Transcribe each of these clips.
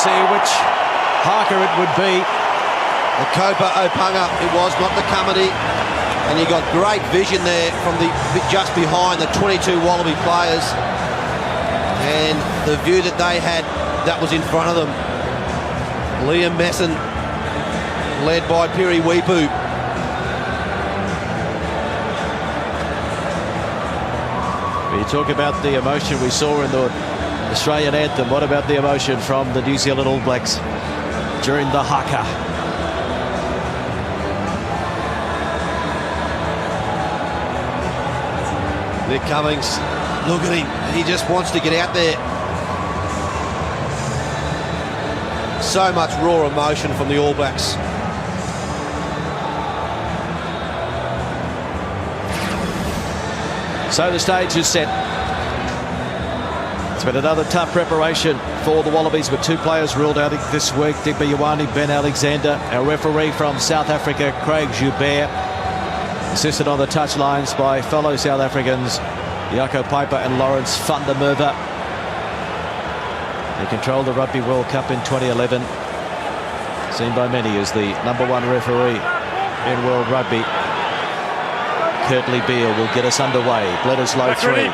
See which Harker it would be. The Copa Opunga, it was, not the Comedy. And you got great vision there from the just behind the 22 Wallaby players. And the view that they had, that was in front of them. Liam Messon, led by Piri Weepu. You talk about the emotion we saw in the Australian anthem. What about the emotion from the New Zealand All Blacks during the haka? Nick Cummings, look at him. He just wants to get out there. So much raw emotion from the All Blacks. So the stage is set. It's been another tough preparation for the Wallabies with two players ruled out this week. Digby Ioane, Ben Alexander. Our referee from South Africa, Craig Joubert. Assisted on the touchlines by fellow South Africans, Jaco Peyper and Lawrence van der Merwe. They controlled the Rugby World Cup in 2011. Seen by many as the #1 referee in World Rugby. Kurtley Beale will get us underway. Bledisloe 3.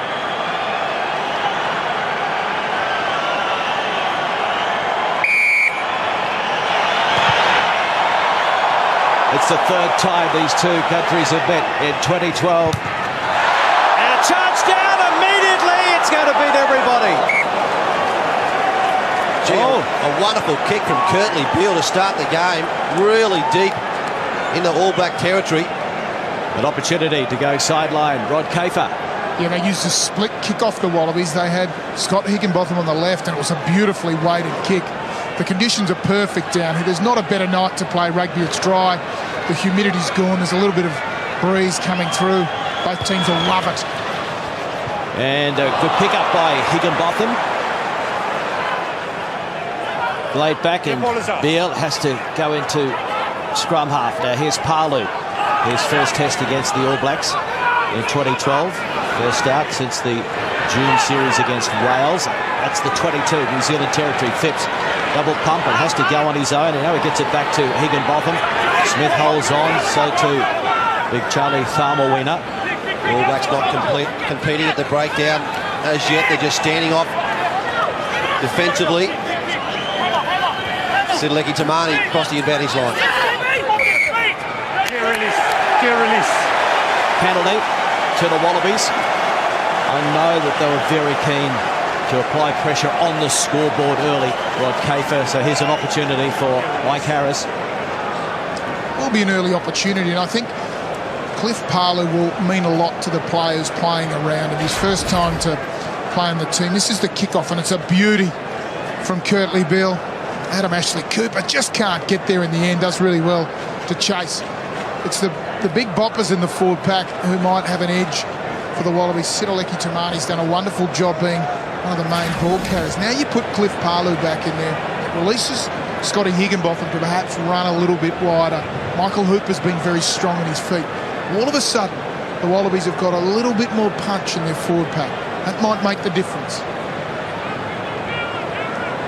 It's the third time these two countries have met in 2012. And a charge down immediately. It's going to beat everybody. Gee, a wonderful kick from Kurtley Beale to start the game. Really deep into All Black territory. An opportunity to go sideline. Rod Kafer. Yeah, they used a split kick off the Wallabies. They had Scott Higginbotham on the left, and it was a beautifully weighted kick. The conditions are perfect down here. There's not a better night to play rugby. It's dry. The humidity's gone. There's a little bit of breeze coming through. Both teams will love it. And a good pick up by Higginbotham. Laid back, and Beale has to go into scrum half. Now here's Palu. His first test against the All Blacks in 2012. First start since the June series against Wales. That's the 22, New Zealand territory. Phipps double pump and has to go on his own, and now he gets it back to Higginbotham. Smith holds on, so too big Charlie Faumuina. The All Blacks not competing at the breakdown as yet. They're just standing off defensively. Sidleki Tamani across the advantage line. Penalty to the Wallabies. I know that they were very keen to apply pressure on the scoreboard early, Rod Kafer. So here's an opportunity for Mike Harris. Will be an early opportunity, and I think Cliff Palu will mean a lot to the players playing around him. His first time to play on the team. This is the kickoff, and it's a beauty from Kurtley Beale. Adam Ashley Cooper just can't get there in the end. Does really well to chase. It's the big boppers in the forward pack who might have an edge for the Wallabies. Sidleki Tamani's done a wonderful job being one of the main ball carriers. Now you put Cliff Palu back in there. It releases Scotty Higginbotham to perhaps run a little bit wider. Michael Hooper's been very strong on his feet. All of a sudden, the Wallabies have got a little bit more punch in their forward pack. That might make the difference.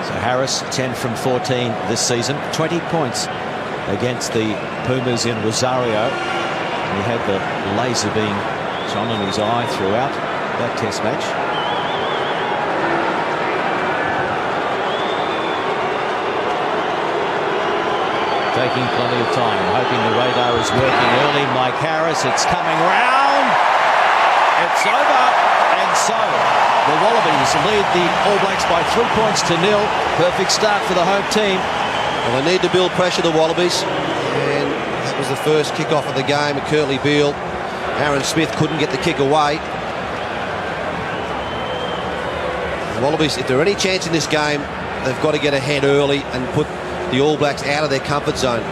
So Harris, 10 from 14 this season. 20 points against the Pumas in Rosario. He had the laser beam shone in his eye throughout that test match. Taking plenty of time, hoping the radar is working early. Mike Harris, it's coming round. It's over. And so the Wallabies lead the All Blacks by 3 points to 0. Perfect start for the home team. Well, they need to build pressure, the Wallabies. And that was the first kick-off of the game at Kurtley Beale. Aaron Smith couldn't get the kick away. The Wallabies, if there are any chance in this game, they've got to get ahead early and put the All Blacks out of their comfort zone.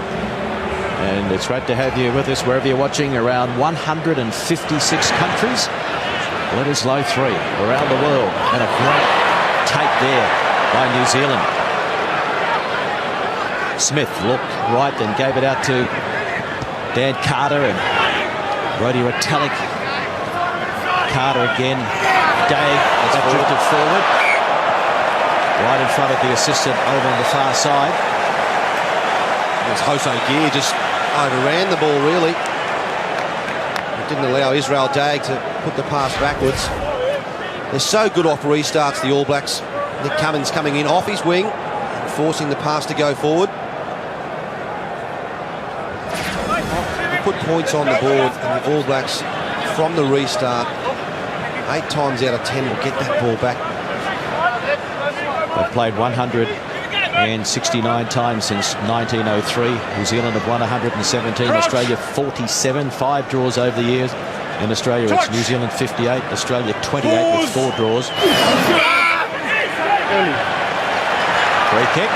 And it's great to have you with us wherever you're watching, around 156 countries. Letters low 3 around the world. And a great take there by New Zealand. Smith looked right, then gave it out to Dan Carter and Brodie Retallick. Carter again. Day that drifted forward. Right in front of the assistant over on the far side. As Jose Gear just overran the ball, really. It didn't allow Israel Dagg to put the pass backwards. They're so good off restarts, the All Blacks. Nick Cummins coming in off his wing, forcing the pass to go forward. Put points on the board, and the All Blacks from the restart, 8 times out of 10 will get that ball back. They've played 169 times since 1903. New Zealand have won 117, Australia 47, 5 draws over the years. In Australia, it's New Zealand 58, Australia 28 with 4 draws. Free kick.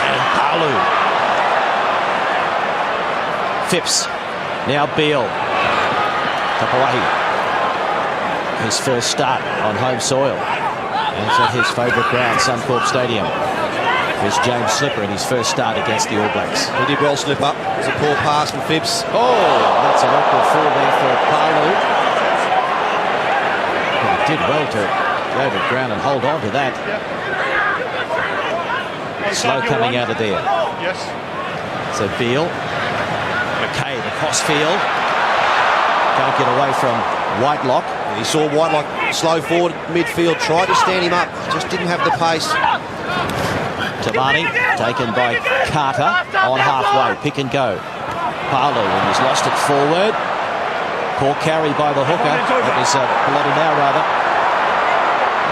And Palu. Phipps. Now Beale. Tapawahi. His first start on home soil. And it's at his favourite ground, Suncorp Stadium. Here's James Slipper in his first start against the All Blacks. He did well slip up. It was a poor pass from Phipps. Oh, that's an awkward fall there for Palu. But he did well to go to the ground and hold on to that. Slow coming out of there. Yes. So Beale. McKay, the crossfield. Can't get away from Whitelock. He saw Whitelock slow forward midfield, tried to stand him up, just didn't have the pace. Tamani taken by Carter on halfway. Pick and go. Palu, and he's lost it forward. Poor carry by the hooker. That was Poloti-Nau rather.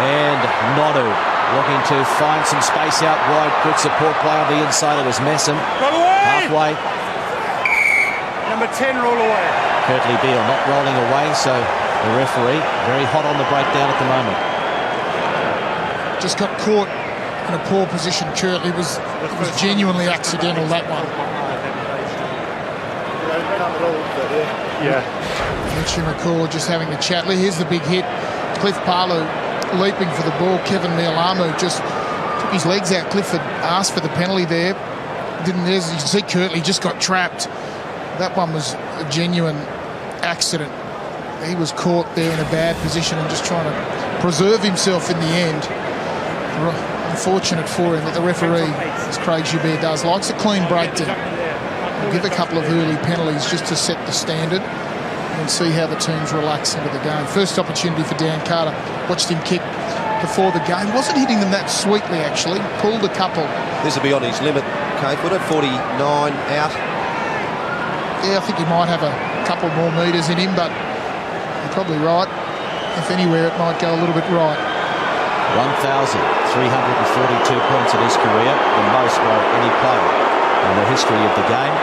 And Nonu looking to find some space out wide. Good support play on the inside. It was Messam. Halfway. Number 10 roll away. Kurtley Beale not rolling away, so the referee very hot on the breakdown at the moment. Just got caught in a poor position, Kurtley. It was genuinely accidental, that one. Yeah. Richie McCaw just having the chat. Here's the big hit. Cliff Palu leaping for the ball. Kevin Mealamu just took his legs out. Clifford asked for the penalty there. Didn't. As you can see, Kurtley just got trapped. That one was a genuine accident. He was caught there in a bad position and just trying to preserve himself in the end. Unfortunate for him that the referee, as Craig Joubert does, likes a clean breakdown. He'll give a couple of early penalties just to set the standard and see how the teams relax into the game. First opportunity for Dan Carter. Watched him kick before the game. Wasn't hitting them that sweetly, actually. Pulled a couple. This will be on his limit, Kate. Would it? 49 out. Yeah, I think he might have a couple more metres in him, but you're probably right. If anywhere, it might go a little bit right. 1,342 points in his career, the most by any player in the history of the game.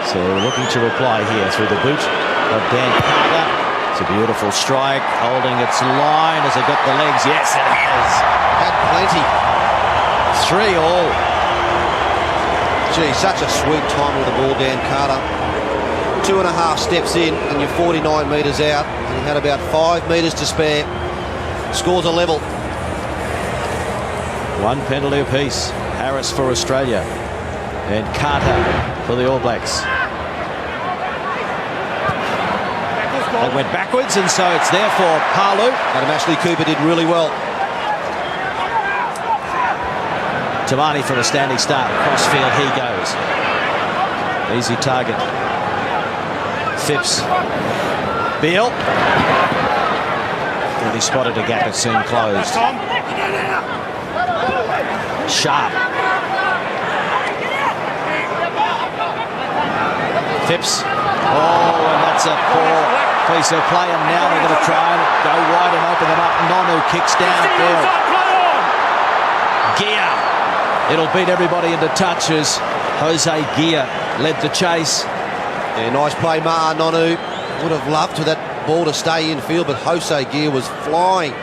So looking to reply here through the boot of Dan Carter. It's a beautiful strike, holding its line. Has it got the legs? Yes, it has. Had plenty. 3-all. Gee, such a sweet time with the ball, Dan Carter. 2.5 steps in and you're 49 metres out. And he had about 5 metres to spare. Scores a level. 1 penalty apiece. Harris for Australia and Carter for the All Blacks. They went backwards, and so it's there for Palu. Adam Ashley Cooper did really well. Tamani from a standing start. Crossfield, he goes. Easy target. Phipps. Beale. And he spotted a gap, it soon closed. Sharp. Phipps. Oh, and that's a poor piece of play, and now they're going to try and go wide and open them up. Nonu kicks down field. Gear. It'll beat everybody into touch as Jose Gear led the chase. Yeah, nice play, Ma'a Nonu. Would have loved for that ball to stay in field, but Jose Gear was flying.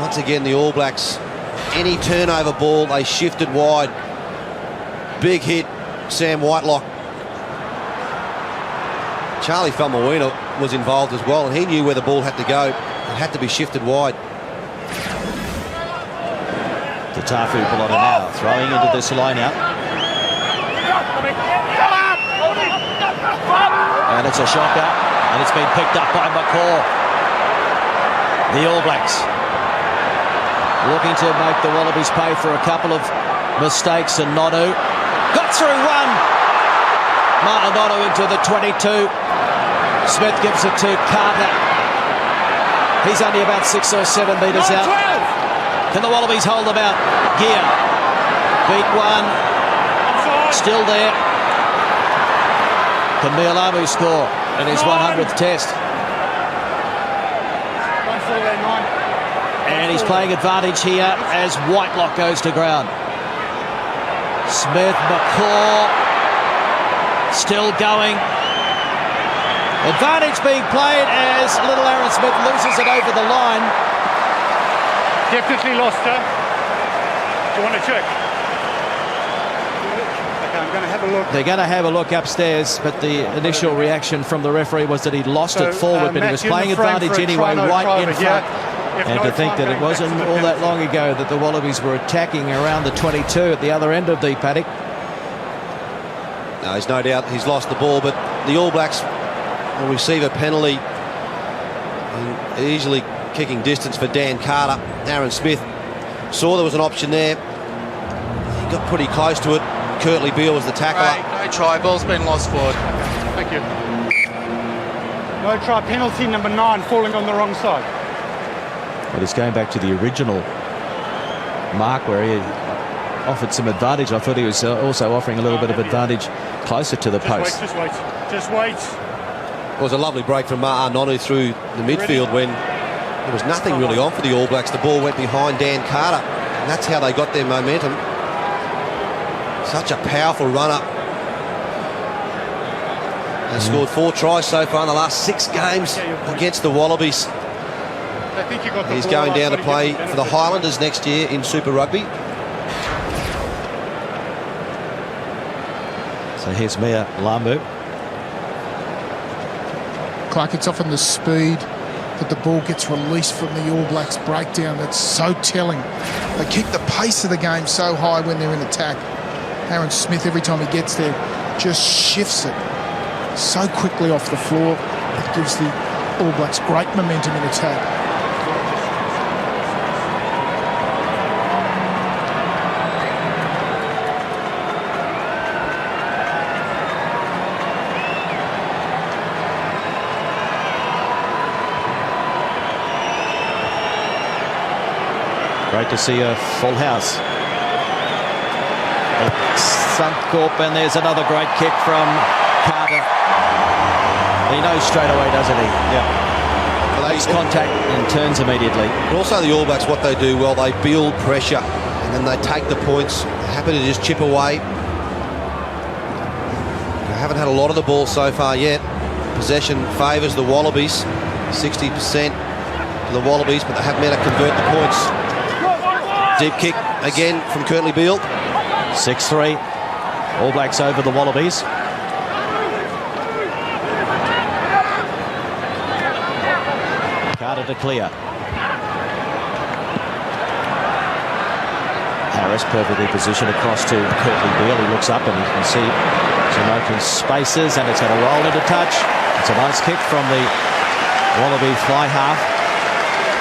Once again, the All Blacks, any turnover ball, they shifted wide. Big hit, Sam Whitelock. Charlie Faumuina was involved as well, and he knew where the ball had to go. It had to be shifted wide. To Tafu Polota now, throwing into this line out. And it's a shocker, and it's been picked up by McCaw. The All Blacks looking to make the Wallabies pay for a couple of mistakes, and Nonu got through one. Martin Nonu into the 22. Smith gives it to Carter. He's only about 6 or 7 metres out. Can the Wallabies hold them out? Gear beat one. Still there. Can Mialamu score in his 100th test? And he's playing advantage here as Whitelock goes to ground. Smith, McCaw, still going. Advantage being played as little Aaron Smith loses it over the line. Definitely lost her. Do you want to check? Okay, I'm going to have a look. They're going to have a look upstairs, but the initial reaction from the referee was that he'd lost it forward, but he was playing advantage anyway, right in front. And to think that it wasn't all that long ago that the Wallabies were attacking around the 22 at the other end of the paddock. No, there's no doubt he's lost the ball, but the All Blacks will receive a penalty. And easily kicking distance for Dan Carter. Aaron Smith saw there was an option there. He got pretty close to it. Kurtley Beale was the tackler. No try, ball's been lost forward. Thank you. No try, penalty number 9, falling on the wrong side. But he's going back to the original mark where he offered some advantage. I thought he was also offering a little bit of advantage closer to the post. Just wait. It was a lovely break from Ma'a Nonu through the midfield when there was nothing really on for the All Blacks. The ball went behind Dan Carter, and that's how they got their momentum. Such a powerful run-up. They scored 4 tries so far in the last 6 games against the Wallabies. He's going down to play for the Highlanders next year in Super Rugby. So here's Mia Lamu. Clark, it's often the speed that the ball gets released from the All Blacks breakdown that's so telling. They keep the pace of the game so high when they're in attack. Aaron Smith, every time he gets there, just shifts it so quickly off the floor. It gives the All Blacks great momentum in attack. Great to see a full house. Suncorp, and there's another great kick from Carter. He knows straight away, doesn't he? Yeah. Makes contact and turns immediately. But also the All Blacks, what they do well, they build pressure and then they take the points. They're happy to just chip away. They haven't had a lot of the ball so far yet. Possession favours the Wallabies, 60% to the Wallabies, but they haven't been able to convert the points. Deep kick again from Kurtley Beale. 6-3. All Blacks over the Wallabies. Carter to clear. Harris perfectly positioned across to Kurtley Beale. He looks up and you can see some open spaces, and it's going to roll into touch. It's a nice kick from the Wallaby fly half.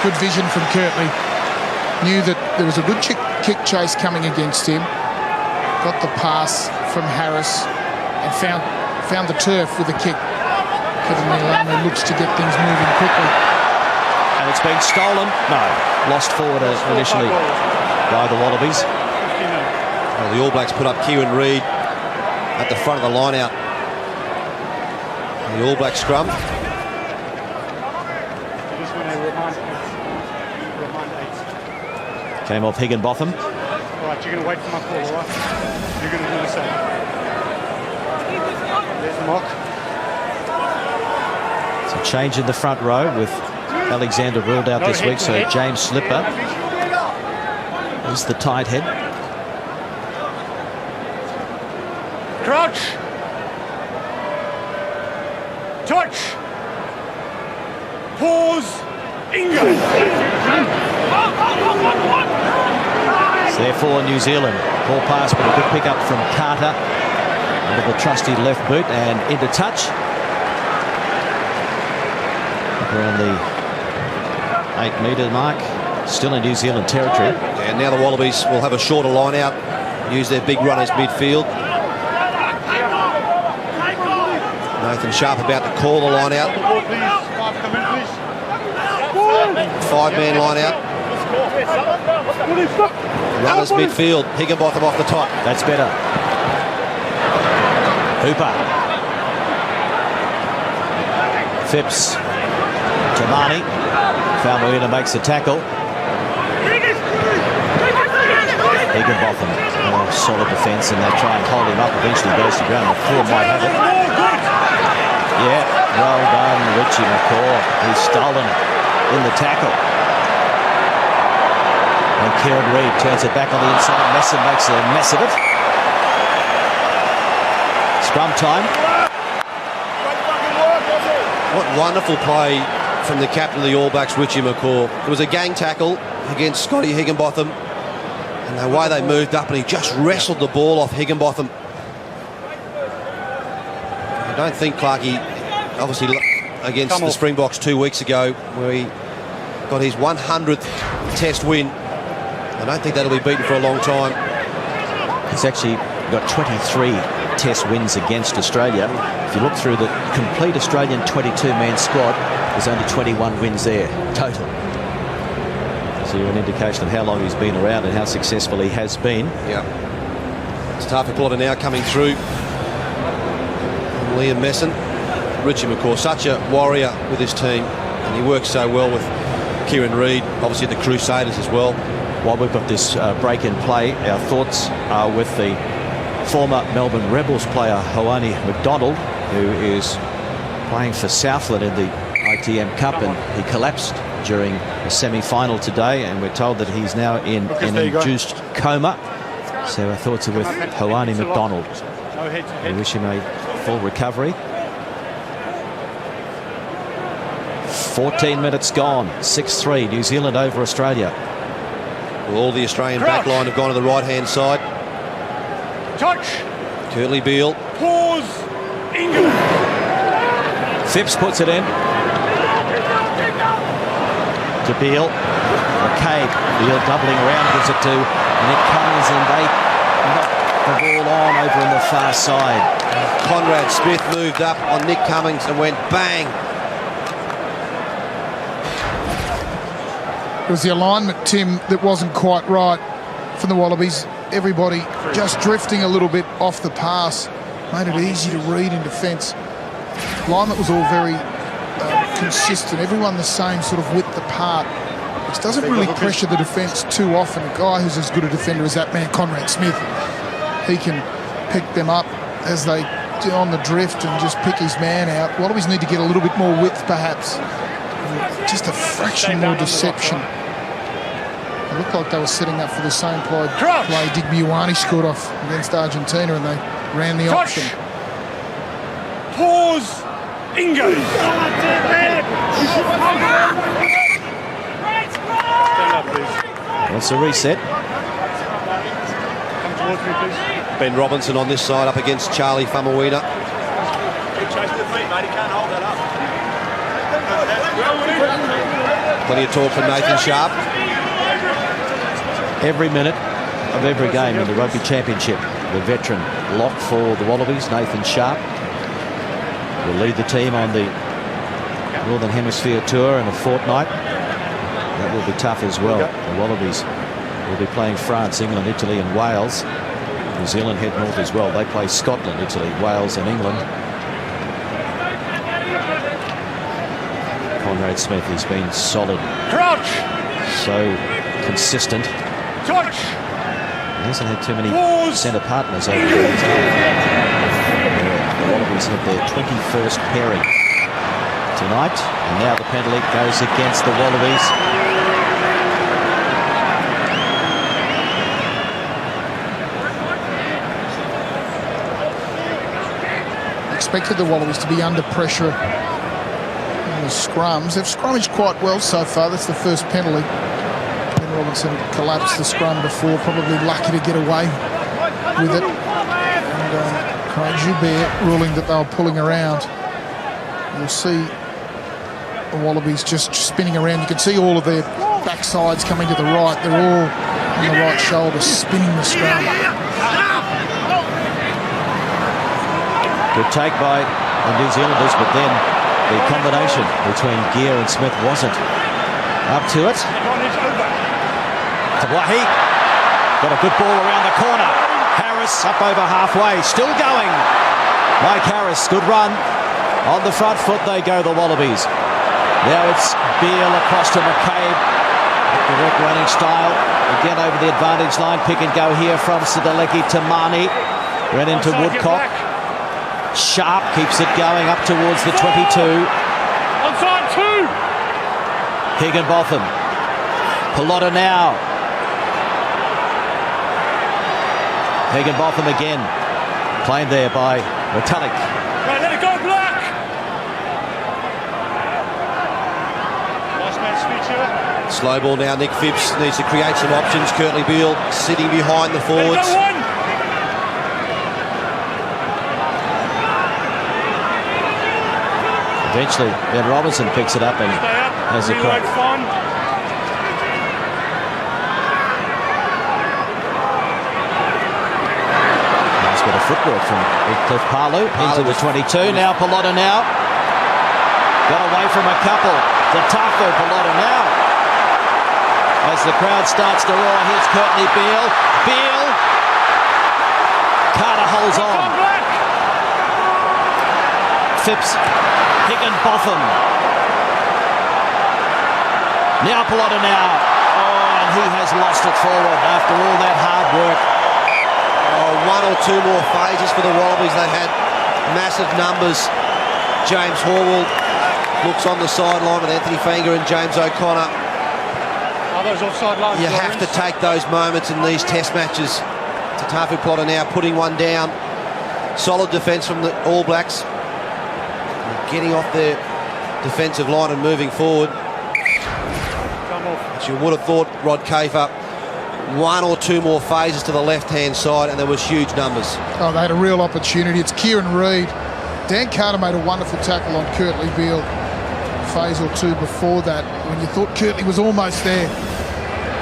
Good vision from Kurtley. Knew that there was a good kick chase coming against him. Got the pass from Harris and found the turf with a kick. Kevin Mialamu looks to get things moving quickly. And it's been stolen. No, lost forward initially by the Wallabies. Well, the All Blacks put up Kieran Reid at the front of the line out. The All Black scrum. Came off Higginbotham. All right, you're going to wait for my call, all right? You're going to do the same. There's the mock. It's a change in the front row with Alexander ruled out this week, so James Slipper is the tight head. Crouch. Touch. Pause. England. It's there for New Zealand. Ball pass, but a good pick up from Carter under the trusty left boot and into touch. Around the 8-metre mark. Still in New Zealand territory. And now the Wallabies will have a shorter line out, use their big runners midfield. Nathan Sharp about to call the line out. 5-man line out. Runners midfield. Higginbotham off the top. That's better. Hooper. Phipps. Tamani. Faumuina makes the tackle. Higginbotham. Solid defence, and they try and hold him up. Eventually goes to ground. The form might have it. Yeah, well done, Richie McCaw. He's stolen it in the tackle. And Kieran Reid turns it back on the inside. Messon makes a mess of it. Scrum time. What wonderful play from the captain of the All Blacks, Richie McCaw. It was a gang tackle against Scotty Higginbotham. And the way they moved up, and he just wrestled the ball off Higginbotham. I don't think Clarkie, obviously against the Springboks 2 weeks ago, where he got his 100th test win. I don't think that'll be beaten for a long time. He's actually got 23 test wins against Australia. If you look through the complete Australian 22-man squad, there's only 21 wins there total. So you're an indication of how long he's been around and how successful he has been. Yeah. It's Tafa Plotter now coming through. Liam Messon. Richie McCaw, such a warrior with his team, and he works so well with Kieran Reid, obviously the Crusaders as well. While we've got this break in play, our thoughts are with the former Melbourne Rebels player Hoani McDonald, who is playing for Southland in the ITM Cup, and he collapsed during a semi-final today, and we're told that he's now in an induced coma. So our thoughts are with Hoani McDonald. We wish him a full recovery. 14 minutes gone, 6-3, New Zealand over Australia. Well, all the Australian back line have gone to the right-hand side. Touch. Curtly Beale. Pause. England. Phipps puts it in. To Beale. McCabe. Beale doubling around, gives it to Nick Cummings, and they knock the ball on over on the far side. Conrad Smith moved up on Nick Cummings and went bang. It was the alignment, Tim, that wasn't quite right from the Wallabies. Everybody just drifting a little bit off the pass. Made it easy to read in defence. Alignment was all very consistent. Everyone the same sort of width apart, which doesn't really pressure the defence too often. A guy who's as good a defender as that man, Conrad Smith, he can pick them up as they do on the drift and just pick his man out. Wallabies need to get a little bit more width, perhaps. Just a fraction more deception. It looked like they were setting up for the same play Digby Ioane scored off against Argentina, and they ran the option. Pause. England. What's the reset? Come towards me, please. Ben Robinson on this side up against Charlie Faumuina. Plenty of talk from Nathan Sharp. Every minute of every game in the Rugby Championship, the veteran lock for the Wallabies, Nathan Sharp, will lead the team on the Northern Hemisphere tour in a fortnight. That will be tough as well. The Wallabies will be playing France, England, Italy and Wales. New Zealand head north as well. They play Scotland, Italy, Wales and England. Conrad Smith has been solid. Crouch. So consistent. Touch. He hasn't had too many centre partners over the years. The Wallabies have their 21st pairing tonight. And now the penalty goes against the Wallabies. Expected the Wallabies to be under pressure in the scrums. They've scrummaged quite well so far. That's the first penalty. Ben Robinson collapsed the scrum before, probably lucky to get away with it. And Craig Joubert ruling that they were pulling around. You'll see the Wallabies just spinning around. You can see all of their backsides coming to the right. They're all on the right shoulder, spinning the scrum. Good take by the New Zealanders, but then the combination between Gear and Smith wasn't up to it. Tabuahi got a good ball around the corner. Harris up over halfway, still going. Mike Harris, good run. On the front foot they go, the Wallabies. Now it's Beale across to McCabe. Direct running style. Again over the advantage line. Pick and go here from Sideleki to Mani. Ran into Woodcock. Sharp keeps it going up towards the 22. Onside 2. Higginbotham. Pelota now. Higginbotham again. Claimed there by Retallick. Right, let it go, Black. Last man's feature. Slow ball now. Nick Phipps needs to create some options. Kurtley Beale sitting behind the forwards. Eventually, Ben Robinson picks it up and has a crack. Nice bit of footwork from Cliff Parlew into the 22. Now Pelota now. Got away from a couple. Tautafu Pelota now. As the crowd starts to roar, here's Kurtley Beale. Beale. Carter holds on. Phipps. Higginbotham. Now Pelota now. Oh, and he has lost it forward after all that hard work. Oh, one or two more phases for the Wallabies. They had massive numbers. James Horwell looks on the sideline with Anthony Fainga and James O'Connor. Are those offside lines? You have to take those moments in these test matches. Tautafu Pelota now putting one down. Solid defence from the All Blacks. Getting off their defensive line and moving forward. But you would have thought Rod Kafer, one or two more phases to the left-hand side, and there was huge numbers. Oh, they had a real opportunity. It's Kieran Reid. Dan Carter made a wonderful tackle on Kurtley Beale a phase or two before that, when you thought Kurtley was almost there.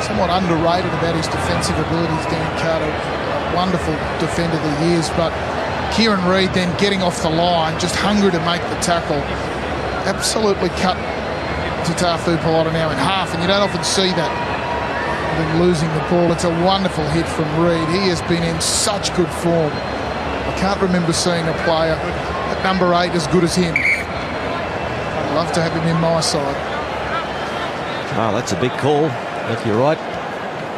Somewhat underrated about his defensive abilities, Dan Carter. A wonderful defender the years, but Kieran Reid then getting off the line, just hungry to make the tackle. Absolutely cut Tautafu Pelota now in half, and you don't often see that. Then losing the ball. It's a wonderful hit from Reid. He has been in such good form. I can't remember seeing a player at number 8 as good as him. I'd love to have him in my side. Oh, that's a big call, if you're right.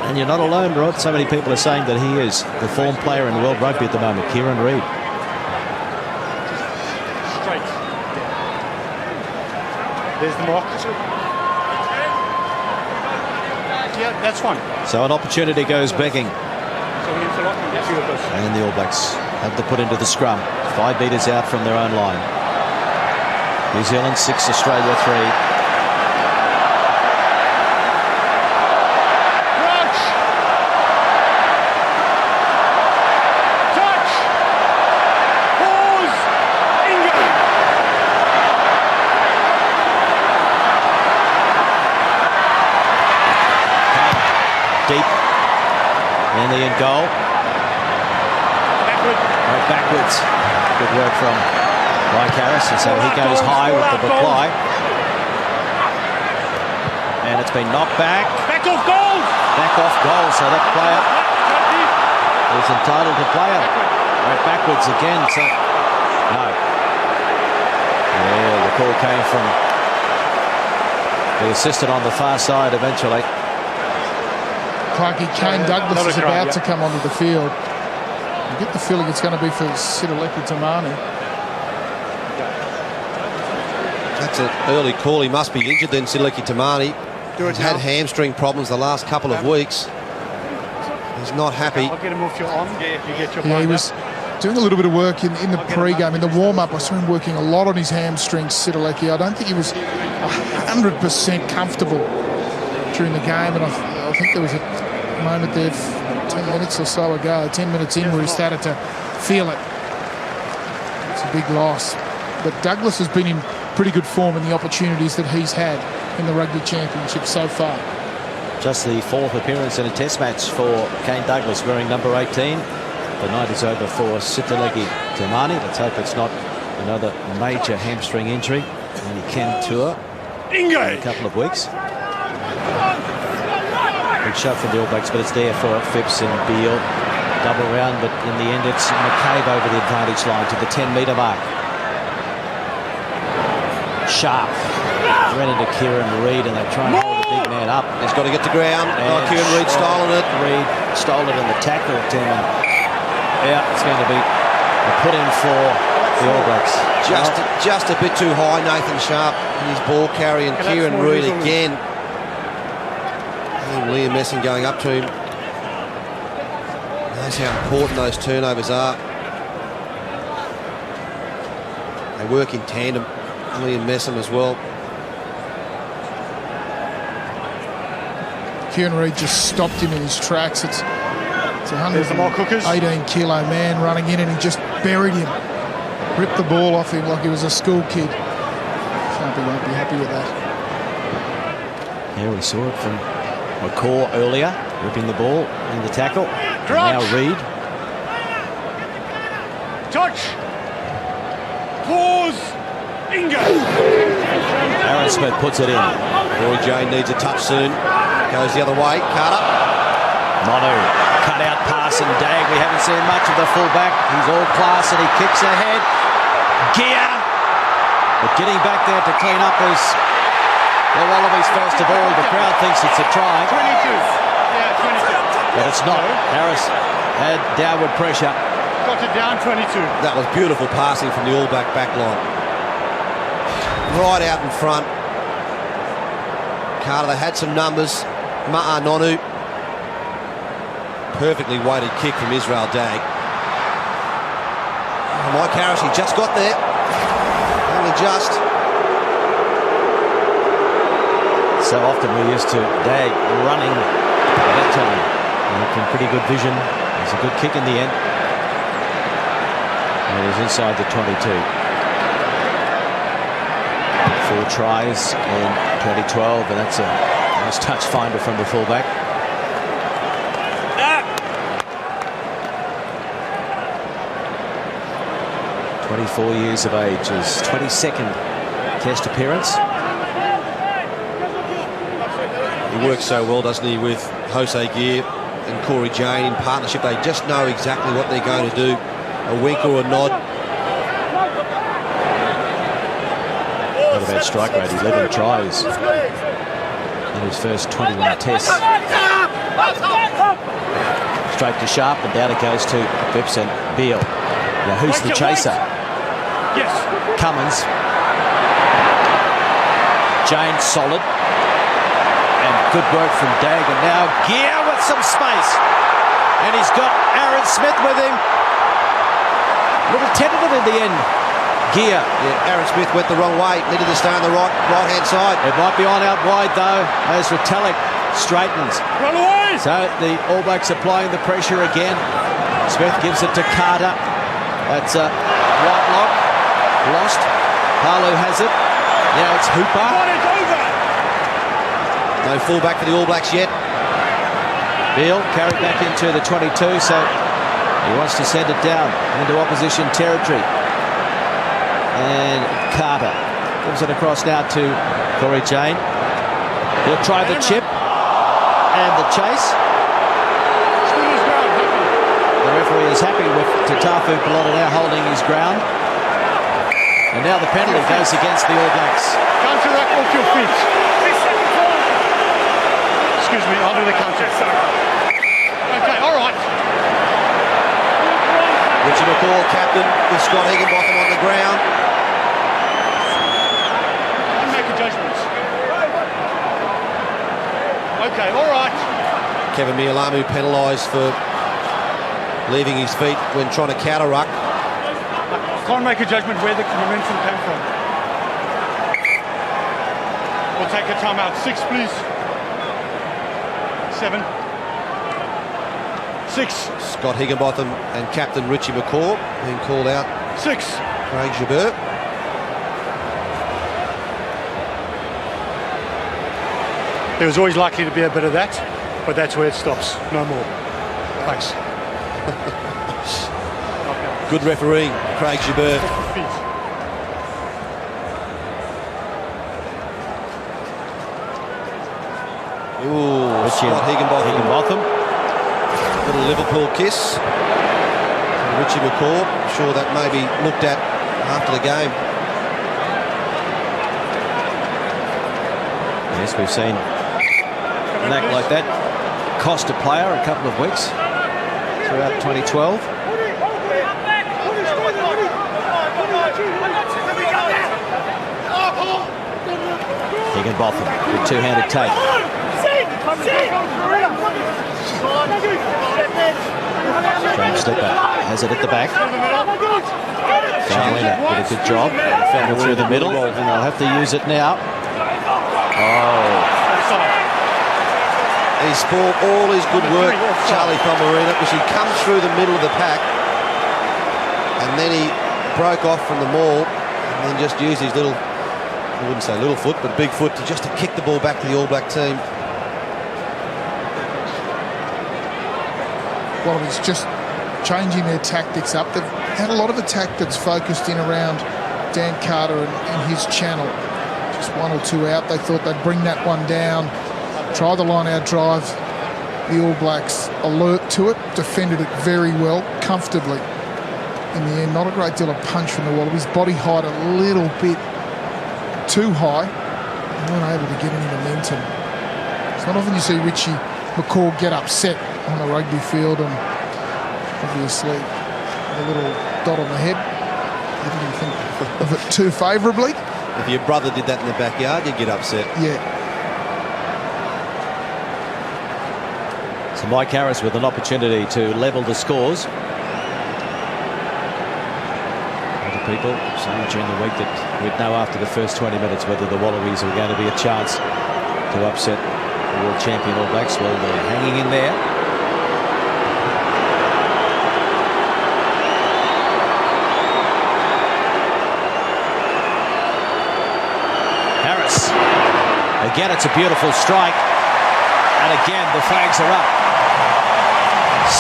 And you're not alone, Rod. So many people are saying that he is the form player in world rugby at the moment, Kieran Reid. Straight. There's the mark. Yeah, that's fine. So an opportunity goes begging. So we need to lock them. Two of us. And the All Blacks have to put into the scrum. 5 metres out from their own line. New Zealand 6, Australia 3. Deep in the end goal. Right backwards. Good work from Mike Harris, and so he goes high with the reply. And it's been knocked back. Back off goal! Back off goal, so that player is entitled to play it. Right backwards again, so no. Yeah, the call came from the assistant on the far side eventually. Clarkie, Kane Douglas is about to come onto the field. You get the feeling it's going to be for Sideleki Tamani. That That's an early call. He must be injured then, Sidileki Tamani. Do it He's had now. hamstring problems the last couple of weeks. He's not happy. I'll get him off your arm. You get your Yeah, he blind was up. doing a little bit of work in the pre-game. In the warm-up, I saw him working a lot on his hamstrings, Sidileki. I don't think he was 100% comfortable during the game, and I think there was a moment there 10 minutes or so ago, 10 minutes in, where he started to feel it. It's a big loss. But Douglas has been in pretty good form in the opportunities that he's had in the Rugby Championship so far. Just the 4th appearance in a test match for Kane Douglas, wearing number 18. The night is over for Sidileki Tamani. Let's hope it's not another major hamstring injury, and he can tour in a couple of weeks. Big shot for the All Blacks, but it's there for Phipps and Beale. Double round, but in the end it's McCabe over the advantage line to the 10-metre mark. Sharp ran into Kieran Reid, and they try and hold the big man up. He's got to get to ground. And Kieran Reid stolen it. Reid stole it in the tackle, Tim. And yeah, it's going to be a put in for the All Blacks. Just a bit too high, Nathan Sharp, in his ball carry, and Okay, Kieran that's more Reid visual. again. And Liam Messing going up to him. Knows how important those turnovers are. They work in tandem. Liam Messam as well. Kieran Reid just stopped him in his tracks. It's a There's the more cookers. 118-kilo man running in, and he just buried him. Ripped the ball off him like he was a school kid. Sharpie won't be happy with that. Yeah, we saw it from McCaw earlier, ripping the ball in the tackle. And now Reid. Touch. Pause. Ingo. Aaron Smith puts it in. Roy Jane needs a touch soon. Goes the other way. Carter. Monu, cut out pass and Dag. We haven't seen much of the fullback. He's all class and he kicks ahead. Gear. But getting back there to clean up is the Wallabies first of all. The crowd thinks it's a try. 22. Yeah, 22. But it's not. Harris had downward pressure. Got it down 22. That was beautiful passing from the All Black back line. Right out in front. Carter, they had some numbers. Ma'a Nonu. Perfectly weighted kick from Israel Dag. Mike Harris, he just got there. Only just. So often we're used to Dag running at that time. And from pretty good vision. It's a good kick in the end. And it was inside the 22. 4 tries in 2012, and that's a nice touch finder from the fullback. 24 years of age, his 22nd Test appearance. He works so well, doesn't he, with Jose Gear and Corey Jane in partnership. They just know exactly what they're going to do. A wink or a nod. Not a bad strike rate, 11 tries in his first 21 tests. Straight to Sharp, and down it goes to Phipps and Beale. Now who's the chaser? Yes. Cummins. Jane solid. And good work from Dag, and now Gear with some space. And he's got Aaron Smith with him. A little tentative in the end. Gear. Yeah, Aaron Smith went the wrong way. Needed to stay on the right-hand side. It might be on out wide though, as Retallick straightens. Run away. So the All Blacks applying the pressure again. Smith gives it to Carter. That's a right lock. Lost. Palu has it. Now it's Hooper. Got it over. No fullback for the All Blacks yet. Beale carried back into the 22, so he wants to send it down into opposition territory. And Carter gives it across now to Corey Jane. He'll try the chip and the chase. Still his ground. The referee is happy with Tatafu Pelota now holding his ground. And now the penalty goes against the All Blacks. Counter that off your feet. Excuse me, I'll do the counter. Okay, all right. Richard McCaw, captain, with Scott Higginbotham on the ground. Okay, all right. Kevin Mialamu penalised for leaving his feet when trying to counter-ruck. Can't make a judgment where the momentum came from. We'll take a timeout. 6, please. 7. 6. Scott Higginbotham and captain Richie McCaw being called out. 6. Craig Jabeur. There was always likely to be a bit of that, but that's where it stops. No more. Thanks. Good refereeing, Craig Jabeur. Ooh, Scott Higginbotham. Little Liverpool kiss. And Richie McCaw, I'm sure that may be looked at after the game. Yes, we've seen an act like that cost a player a couple of weeks throughout 2012. Higginbotham with two-handed take. James Slipper has it at the back. Charlena did a good job. Found it through the middle, and they'll have to use it now. Oh. He spoiled all his good work, Charlie Pomerina, because he comes through the middle of the pack and then he broke off from the maul and then just used his little, I wouldn't say little foot, but big foot to just to kick the ball back to the All Black team. Well, it's just changing their tactics up. They've had a lot of attack that's focused in around Dan Carter and his channel. Just 1 or 2 out. They thought they'd bring that one down, try the line-out drive. The All Blacks alert to it, defended it very well, comfortably. In the end, not a great deal of punch from the Wallabies. Body height a little bit too high. They weren't able to get any momentum. It's not often you see Richie McCaw get upset on the rugby field, and obviously a little dot on the head. I didn't think of it too favourably. If your brother did that in the backyard, you'd get upset. Yeah. So Mike Harris with an opportunity to level the scores. Other people saying during the week that we'd know after the first 20 minutes whether the Wallabies were going to be a chance to upset the world champion All Blacks. Well, they're hanging in there. Harris. Again, it's a beautiful strike. And again, the flags are up.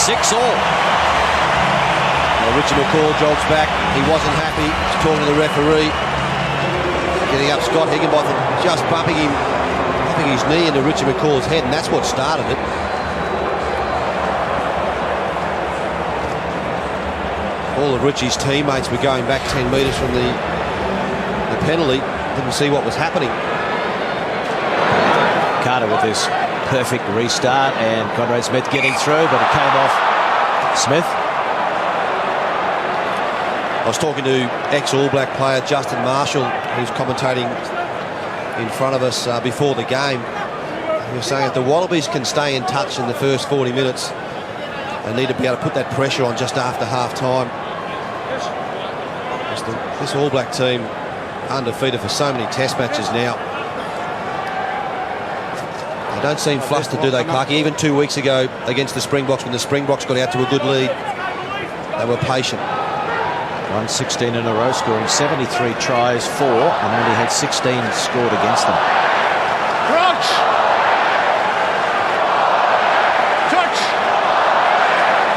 6-all. Well, Richie McCaw jogs back. He wasn't happy. He's talking to the referee. Getting up Scott Higginbotham, just bumping his knee into Richie McCaw's head, and that's what started it. All of Richie's teammates were going back 10 metres from the penalty. Didn't see what was happening. Carter with this perfect restart, and Conrad Smith getting through, but it came off Smith. I was talking to ex-All Black player Justin Marshall, who's commentating in front of us before the game. He was saying if the Wallabies can stay in touch in the first 40 minutes, they need to be able to put that pressure on just after half-time. This All Black team undefeated for so many test matches now. They don't seem flustered, do they, Clarkie? Even 2 weeks ago against the Springboks, when the Springboks got out to a good lead, they were patient. Won 16 in a row, scoring 73 tries for, and only had 16 scored against them. Crouch! Touch!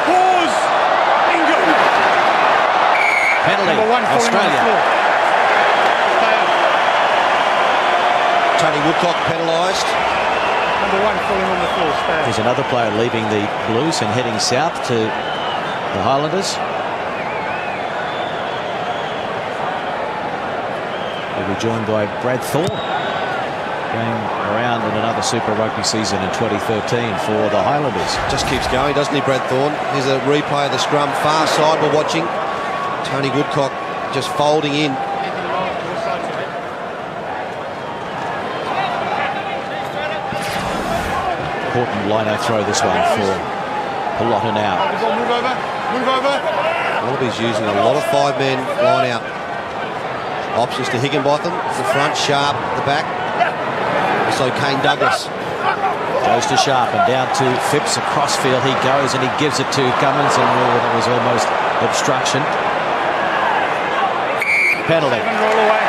Pause! England! Penalty, Number 1 falling on the Australia. floor. Tony Woodcock penalised. Number 1 falling on the floor. Stay. There's another player leaving the Blues and heading south to the Highlanders. We'll be joined by Brad Thorne, going around in another Super Rugby season in 2013 for the Highlanders. Just keeps going, doesn't he, Brad Thorne? Here's a replay of the scrum, far side we're watching. Tony Woodcock just folding in. important line-out throw, this one, for Pallotta now. Move over. Move over. Wallabies using a lot of five-man line-out options to Higginbotham. The front, Sharp, the back. Also Kane Douglas. Goes to Sharp and down to Phipps. Across field he goes and he gives it to Cummins, and that was almost obstruction. Penalty. Roll away.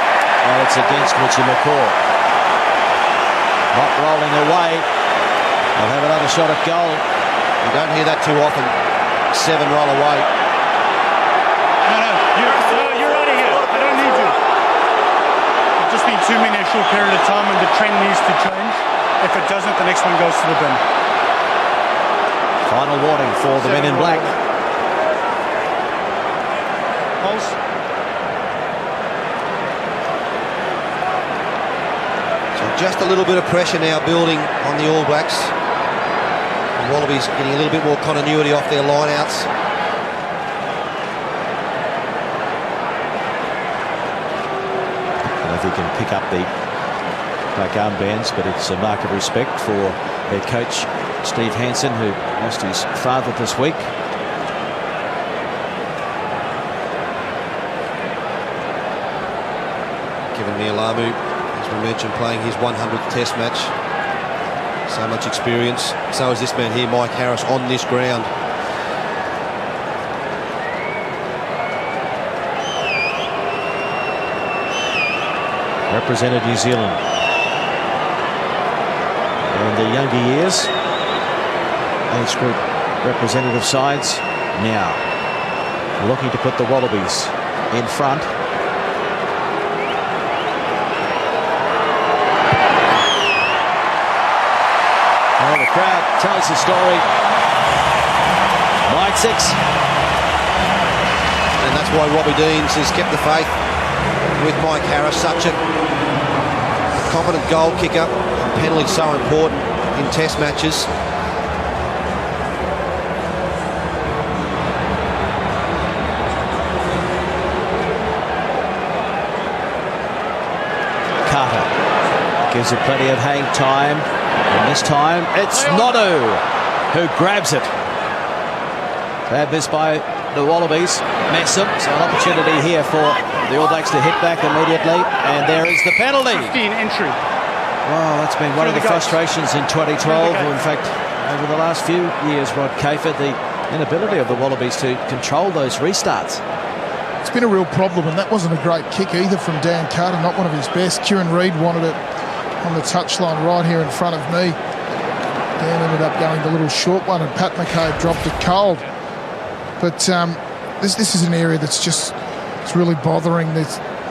And it's against Richie McCaw. Not rolling away. They'll have another shot at goal. You don't hear that too often. 7 roll away. No, you're out of here. I don't need you. I've just been 2 minutes, a short period of time, and the trend needs to change. If it doesn't, the next one goes to the bin. Final warning for the men in black. Pulse. So just a little bit of pressure now building on the All Blacks. The Wallabies getting a little bit more continuity off their line-outs. I don't know if he can pick up the black armbands, but it's a mark of respect for head coach Steve Hansen, who lost his father this week. Kevin Nialamu, as we mentioned, playing his 100th Test match. So much experience. So is this man here, Mike Harris, on this ground. Represented New Zealand in the younger years. Age group representative sides now looking to put the Wallabies in front. Well, the crowd tells the story. 9-6. And that's why Robbie Deans has kept the faith with Mike Harris. Such a confident goal kicker. Penalty so important in Test matches. Carter gives it plenty of hang time, and this time it's Nonu who grabs it. Bad miss by the Wallabies. Messam, so an opportunity here for the All Blacks to hit back immediately, and there is the penalty. 15 entry. Well, that's been one of the frustrations in 2012. In fact, over the last few years, Rod Kafer, the inability of the Wallabies to control those restarts. It's been a real problem, and that wasn't a great kick either from Dan Carter, not one of his best. Kieran Reid wanted it on the touchline right here in front of me. Dan ended up going the little short one, and Pat McCabe dropped it cold. But this is an area that's just, it's really bothering.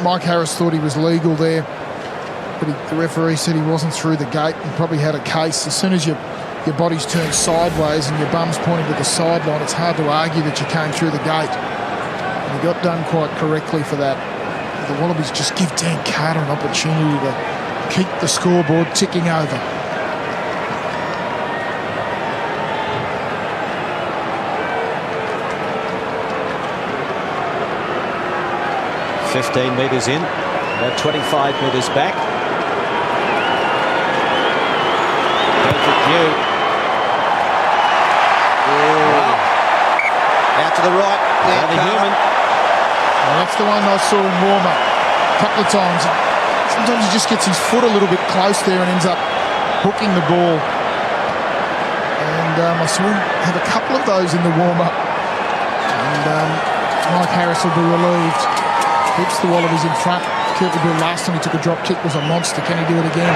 Mike Harris thought he was legal there, but the referee said he wasn't through the gate and probably had a case. As soon as your body's turned sideways and your bum's pointing to the sideline, it's hard to argue that you came through the gate. And he got done quite correctly for that. The Wallabies just give Dan Carter an opportunity to keep the scoreboard ticking over. "15 metres in, about 25 metres back. Perfect view. Wow. Out to the right. Only human. Well, that's the one I saw in warm-up a couple of times. Sometimes he just gets his foot a little bit close there and ends up hooking the ball. And I saw him have a couple of those in the warm-up. And Mike Harris will be relieved. Keeps the Wallabies in front. Curtly Bill last time he took a drop kick was a monster. Can he do it again?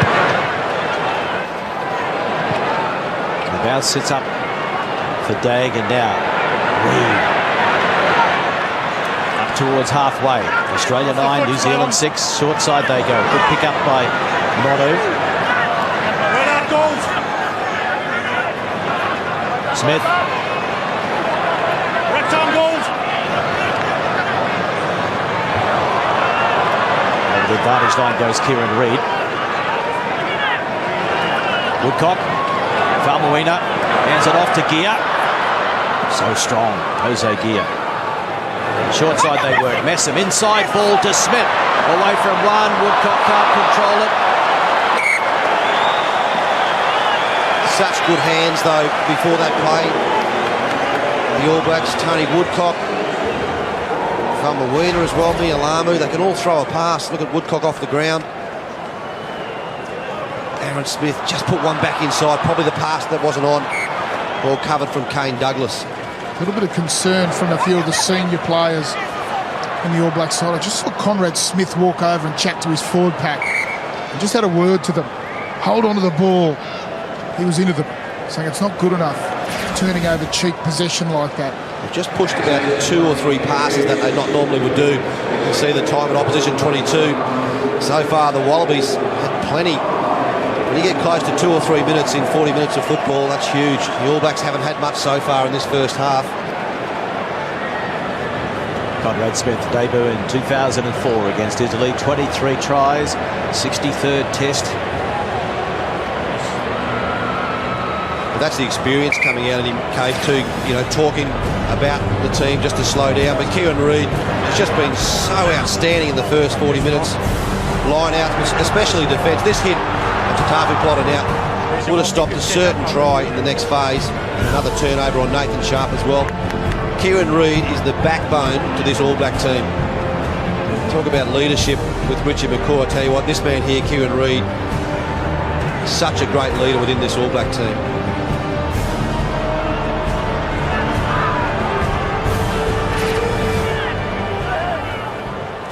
The bounce sits up for Dag, and now Reid up towards halfway. Australia 9, New Zealand 6. Short side they go. Good pick up by Nonu. Smith. Over the advantage line goes Kieran Reid. Woodcock. Faumuina hands it off to Gear. So strong, Jose Gear. Short side they work. Messam inside, ball to Smith. Away from one. Woodcock can't control it. such good hands, though, before that play. The All Blacks, Tony Woodcock, Faumuina as well, Mialamu, they can all throw a pass. Look at Woodcock off the ground. Aaron Smith just put one back inside, probably the pass that wasn't on. Ball covered from Kane Douglas. A little bit of concern from a few of the senior players in the All Black side. I just saw Conrad Smith walk over and chat to his forward pack. I just had a word to them. Hold on to the ball. He was into them, saying it's not good enough, turning over cheap possession like that. They've just pushed about 2 or 3 passes that they not normally would do. You can see the time at opposition 22. So far, the Wallabies had plenty. When you get close to 2 or 3 minutes in 40 minutes of football, that's huge. The All Blacks haven't had much so far in this first half. Conrad Smith debut in 2004 against Italy, 23 tries, 63rd test. But that's the experience coming out of him, Cave, too, you know, talking about the team just to slow down. But Kieran Reid has just been so outstanding in the first 40 minutes. Line out, especially defence. This hit, Tatafu plotted out, would have stopped a certain try in the next phase. Another turnover on Nathan Sharp as well. Kieran Reid is the backbone to this All Black team. Talk about leadership with Richie McCaw. I tell you what, this man here, Kieran Reid, is such a great leader within this All Black team.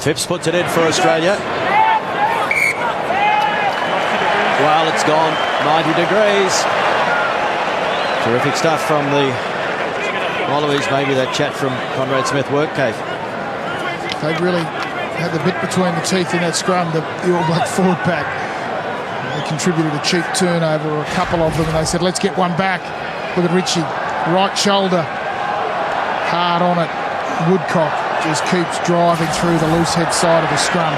Phipps puts it in for Australia. Well, it's gone 90 degrees. Terrific stuff from the Wallabies. Maybe that chat from Conrad Smith worked, Cave. They really had the bit between the teeth in that scrum, the All Black forward pack. They contributed a cheap turnover, or a couple of them, and they said, let's get one back. Look at Richie, right shoulder, hard on it. Woodcock just keeps driving through the loose head side of the scrum.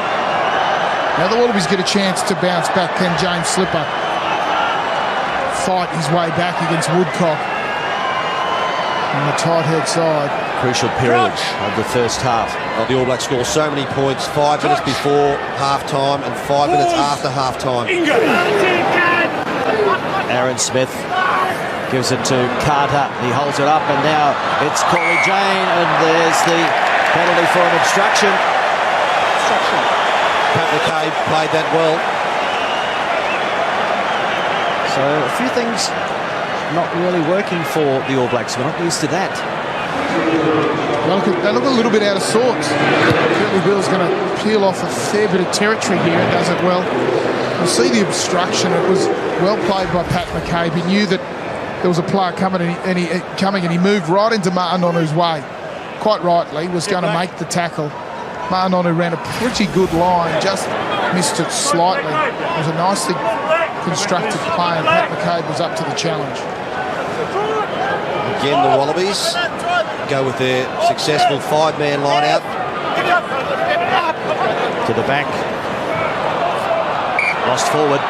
Now the Wallabies get a chance to bounce back. Can James Slipper fight his way back against Woodcock on the tight head side? Crucial period of the first half. Oh, the All Blacks score so many points, 5 minutes before half-time and 5 minutes after half-time. Aaron Smith gives it to Carter. He holds it up, and now it's Corey Jane, and there's the penalty for an obstruction. Pat McCabe played that well. So a few things not really working for the All Blacks. We're not used to that. They look a little bit out of sorts. Curtly Bill's going to peel off a fair bit of territory here and does it well. You see the obstruction. It was well played by Pat McCabe. He knew that there was a player coming and he moved right into Martinonu's way. Quite rightly, was going to make the tackle. Martinonu ran a pretty good line, just missed it slightly. It was a nicely constructed play, and Pat McCabe was up to the challenge. Again, the Wallabies go with their successful 5-man line out. To the back. Lost forward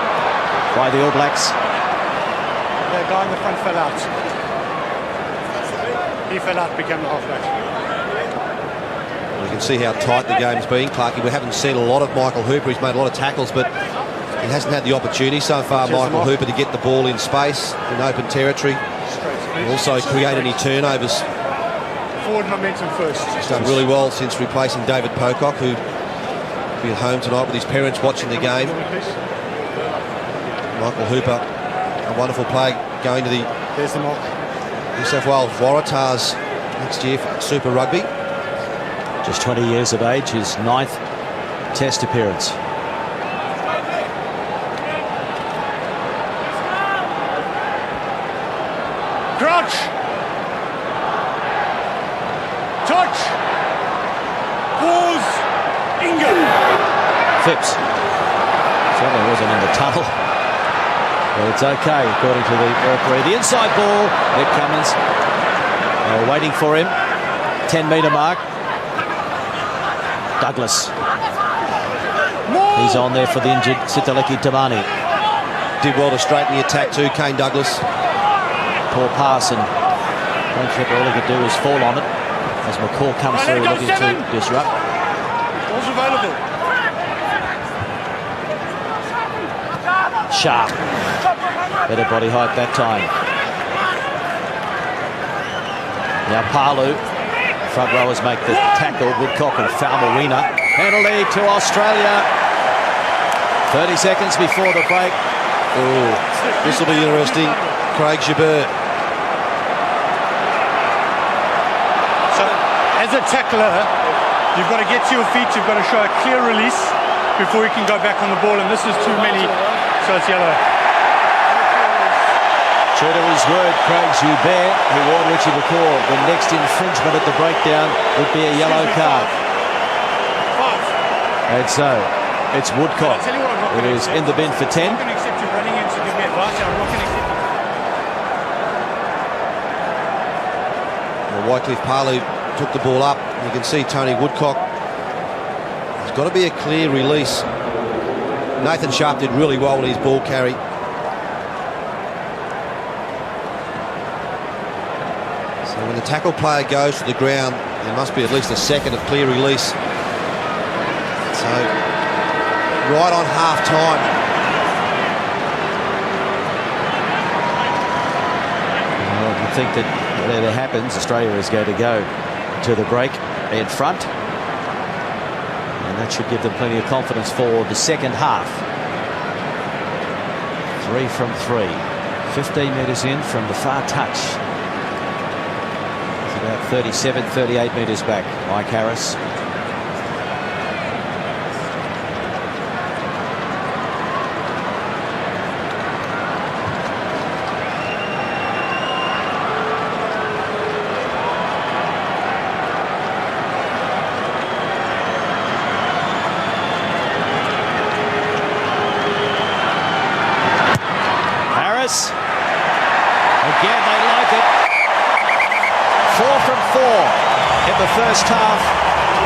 by the All Blacks. The guy in the front fell out. He fell out, became the halfback. You can see how tight the game's been, Clarkie. We haven't seen a lot of Michael Hooper. He's made a lot of tackles, but he hasn't had the opportunity so far, Michael Hooper, to get the ball in space, in open territory. And also create any turnovers. Forward momentum first. He's done really well since replacing David Pocock, who will be at home tonight with his parents watching the game. Michael Hooper, a wonderful play going to the There's the mark. New South Wales Waratahs next year for Super Rugby. Just 20 years of age, his 9th test appearance. Crouch! Touch! Pause! Inga! Phipps. Certainly wasn't in the tunnel. But it's okay, according to the referee. The inside ball, Nick Cummins. Waiting for him. 10-metre mark. Douglas. He's on there for the injured Sitaleki Tamani. Did well to straighten the attack too, Kane Douglas. Poor pass, and all he could do was fall on it as McCaw comes through looking to disrupt. Ball's available. Sharp. Better body height that time. Now Palu. Front rowers make the tackle. Woodcock and Falmarina. Penalty to Australia. 30 seconds before the break. Oh, this will be interesting. Craig Jabeur. So, as a tackler, you've got to get to your feet, you've got to show a clear release before you can go back on the ball, and this is too many, so it's yellow. True to his word, Craig Joubert, who warned Richie McCaw the next infringement at the breakdown would be a yellow card. And so, it's Woodcock. It is in the bin for 10. I'm not going to accept you running in to give me advice. I'm not going to accept Well, Wycliffe Palu took the ball up. You can see Tony Woodcock. There's got to be a clear release. Nathan Sharp did really well with his ball carry. So when the tackle player goes to the ground, there must be at least a second of clear release. So right on half time. Well, I think that whatever happens, Australia is going to go to the break in front. And that should give them plenty of confidence for the second half. 3 from 3. 15 metres in from the far touch. It's about 37, 38 metres back. Mike Harris. Again, they like it. 4 from 4 in the first half.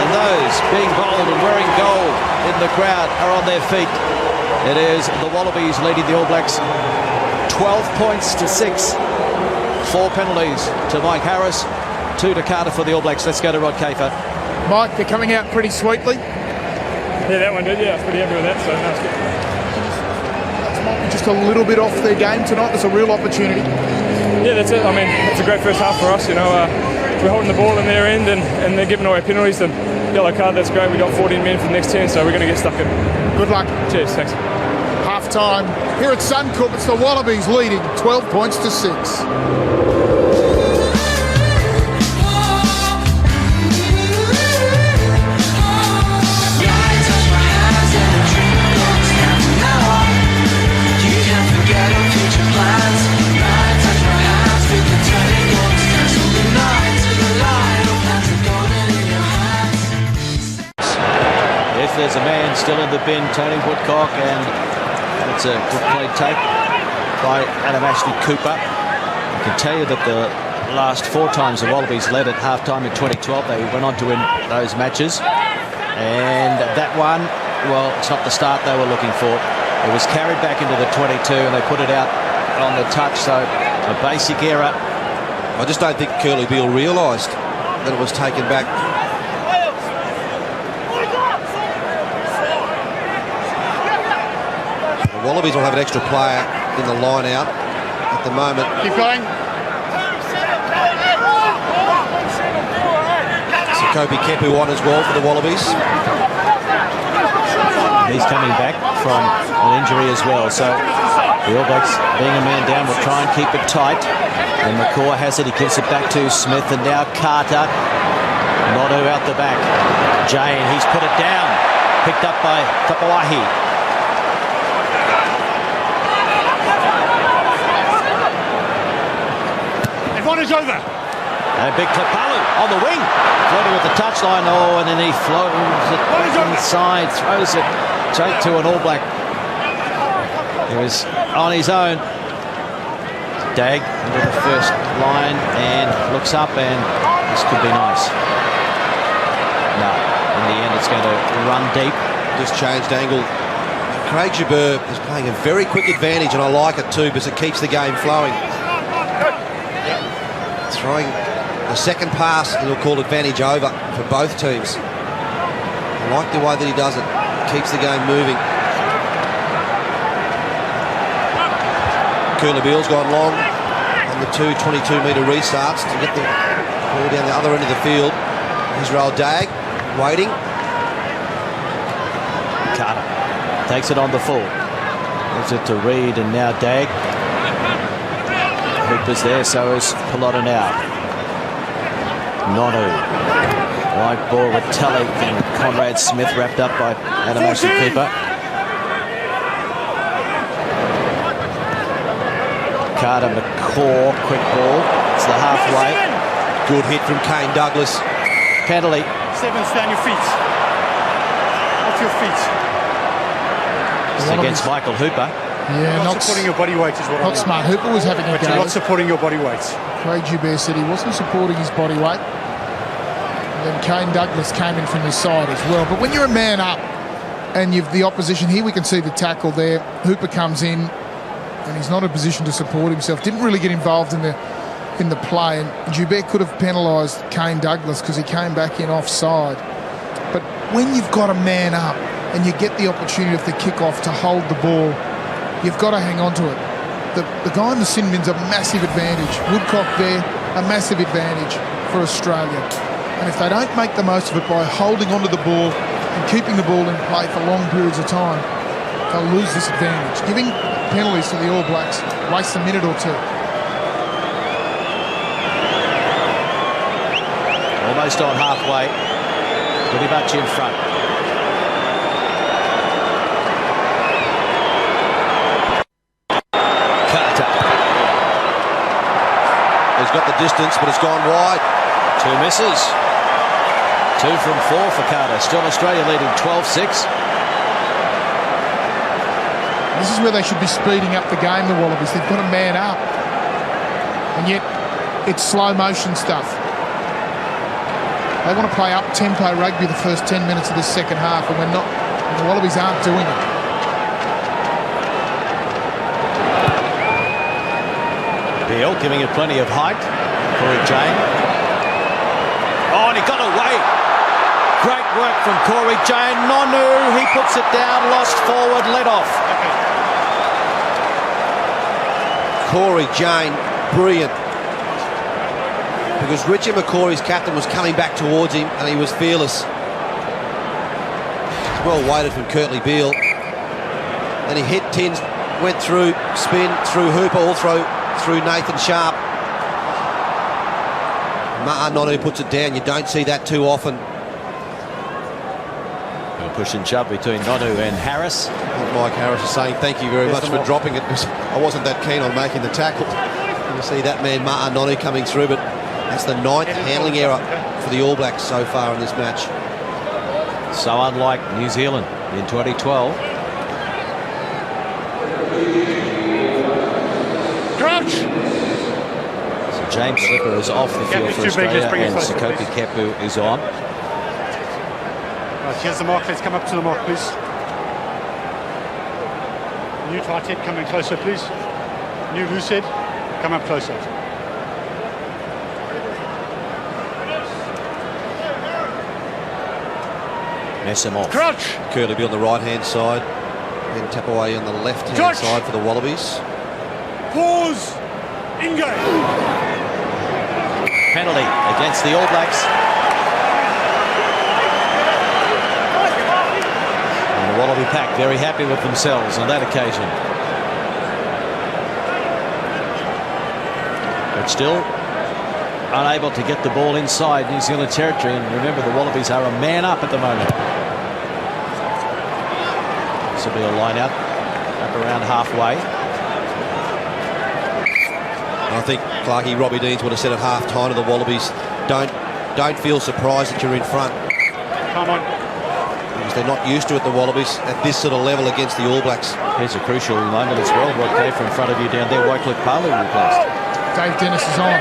And those being bold and wearing gold in the crowd are on their feet. It is the Wallabies leading the All Blacks 12 points to 6. 4 penalties to Mike Harris, 2 to Carter for the All Blacks. Let's go to Rod Kafer. Mike, they're coming out pretty sweetly. Yeah, that one did. Yeah, I was pretty happy with that. So that's good. Might be just a little bit off their game tonight. There's a real opportunity. Yeah, that's it. I mean, it's a great first half for us. You know, we're holding the ball in their end and they're giving away penalties. And yellow card, that's great. We got 14 men for the next 10, so we're going to get stuck in. Good luck. Cheers. Thanks. Half time here at Suncorp. It's the Wallabies leading 12 points to 6. There's a man still in the bin, Tony Woodcock, and it's a good play take by Adam Ashley Cooper. I can tell you that the last 4 times the Wallabies led at halftime in 2012, they went on to win those matches. And that one, well, it's not the start they were looking for. It was carried back into the 22 and they put it out on the touch, so a basic error. I just don't think Curly Beale realised that it was taken back. Wallabies will have an extra player in the line out at the moment. Keep going. So Kobe Kepu on as well for the Wallabies. He's coming back from an injury as well. So the All Blacks, being a man down, will try and keep it tight. And McCaw has it. He gives it back to Smith, and now Carter. Nodu out the back. Jane, he's put it down. Picked up by Tapawahi. Advantage over. And big clip, Palu on the wing, floating with the touchline. Oh, and then he floats it inside, throws it straight to an All Black. He was on his own. Dag into the first line and looks up, and this could be nice. No, in the end it's going to run deep. Just changed angle. Craig Jabeur is playing a very quick advantage, and I like it too because it keeps the game flowing. Throwing the second pass, and he'll call advantage over for both teams. I like the way that he does it. Keeps the game moving. Curly Beale's gone long on the two 22-metre restarts to get the ball down the other end of the field. Israel Dagg waiting. Carter takes it on the full. Gives it to Reed and now Dagg. Hooper's there, so is Pelota now. Nonu. Wide ball with Tully and Conrad Smith wrapped up by Adamasi Cooper. Carter, McCaw, quick ball. It's the halfway. Good hit from Kane Douglas. Penalty. Seven, stay on your feet. Off your feet. It's against Michael Hooper. Yeah, Not supporting your body weight is what I not mean. smart. Hooper was having a But you're go. not supporting your body weight. Craig Joubert said he wasn't supporting his body weight. And then Kane Douglas came in from his side as well. But when you're a man up and you've the opposition, here we can see the tackle there. Hooper comes in and he's not in a position to support himself. Didn't really get involved in the play. And Joubert could have penalised Kane Douglas because he came back in offside. But when you've got a man up and you get the opportunity of the kick-off to hold the ball, you've got to hang on to it. The guy in the sin bin's a massive advantage. Woodcock there, a massive advantage for Australia. And if they don't make the most of it by holding onto the ball and keeping the ball in play for long periods of time, they'll lose this advantage. Giving penalties to the All Blacks wastes a minute or two. Almost on halfway. Pretty much in front. He's got the distance, but it's gone wide. 2 misses. 2 from 4 for Carter. Still Australia leading 12-6. This is where they should be speeding up the game, the Wallabies. They've got a man up. And yet, it's slow motion stuff. They want to play up-tempo rugby the first 10 minutes of this second half, and we're not. And the Wallabies aren't doing it. Beale giving it plenty of height. Corey Jane. Oh, and he got away. Great work from Corey Jane. Nonu, he puts it down, lost forward, let off. Corey Jane, brilliant. Because Richard McCaw, his captain, was coming back towards him and he was fearless. Well weighted from Curtly Beale. Then he hit Tins, went through, spin, through Hooper, all through Nathan Sharp. Ma'a Nonu puts it down. You don't see that too often. A push and shove between Nonu and Harris. Mike Harris is saying thank you very much for dropping it because I wasn't that keen on making the tackle. You see that man Ma'a Nonu coming through, but that's the 9th handling error for the All Blacks so far in this match. So unlike New Zealand in 2012. Crouch! So James Slipper is off the field for Australia and Sekope Kepu is on. Right, here's the mark. Let's come up to the mark, please. New tight head coming closer, please. New loose head, come up closer. Messamov. Crouch! Curly Beale on the right-hand side, then Tapaway on the left-hand Touch. side for the Wallabies. Pause! Engage! Penalty against the All Blacks. And the Wallaby pack very happy with themselves on that occasion. But still unable to get the ball inside New Zealand territory. And remember, the Wallabies are a man up at the moment. This will be a line out up around halfway. I think Clarkie Robbie Deans would have said at half-time to the Wallabies, don't feel surprised that you're in front. Come on. Because they're not used to it, the Wallabies, at this sort of level against the All Blacks. Here's a crucial moment as well. Rod Kafer in front of you down there. Wycliffe Palu replaced. Dave Dennis is on.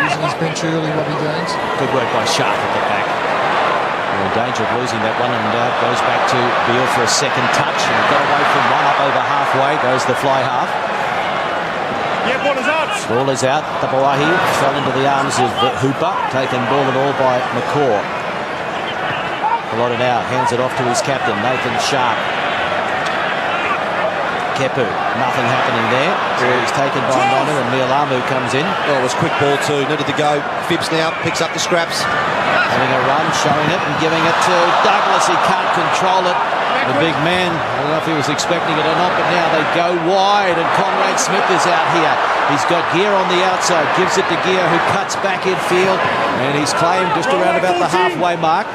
Using his bench early, Robbie Deans. Good work by Sharp at the back. They're in danger of losing that one, and goes back to Beale for a second touch. And got away from one, up over halfway. Goes the fly half. Yeah, ball is out. Ball is out. Tapawahi fell into the arms of Hooper. Taken ball and all by McCaw. Pelota now hands it off to his captain, Nathan Sharp. Kepu. Nothing happening there. So he's taken by Nonu and Mialamu comes in. Oh, it was quick ball too. Needed to go. Phipps now picks up the scraps. Having a run, showing it and giving it to Douglas. He can't control it. The big man, I don't know if he was expecting it or not, but now they go wide and Conrad Smith is out here. He's got Gear on the outside, gives it to Gear who cuts back in field and he's claimed just around about the halfway mark.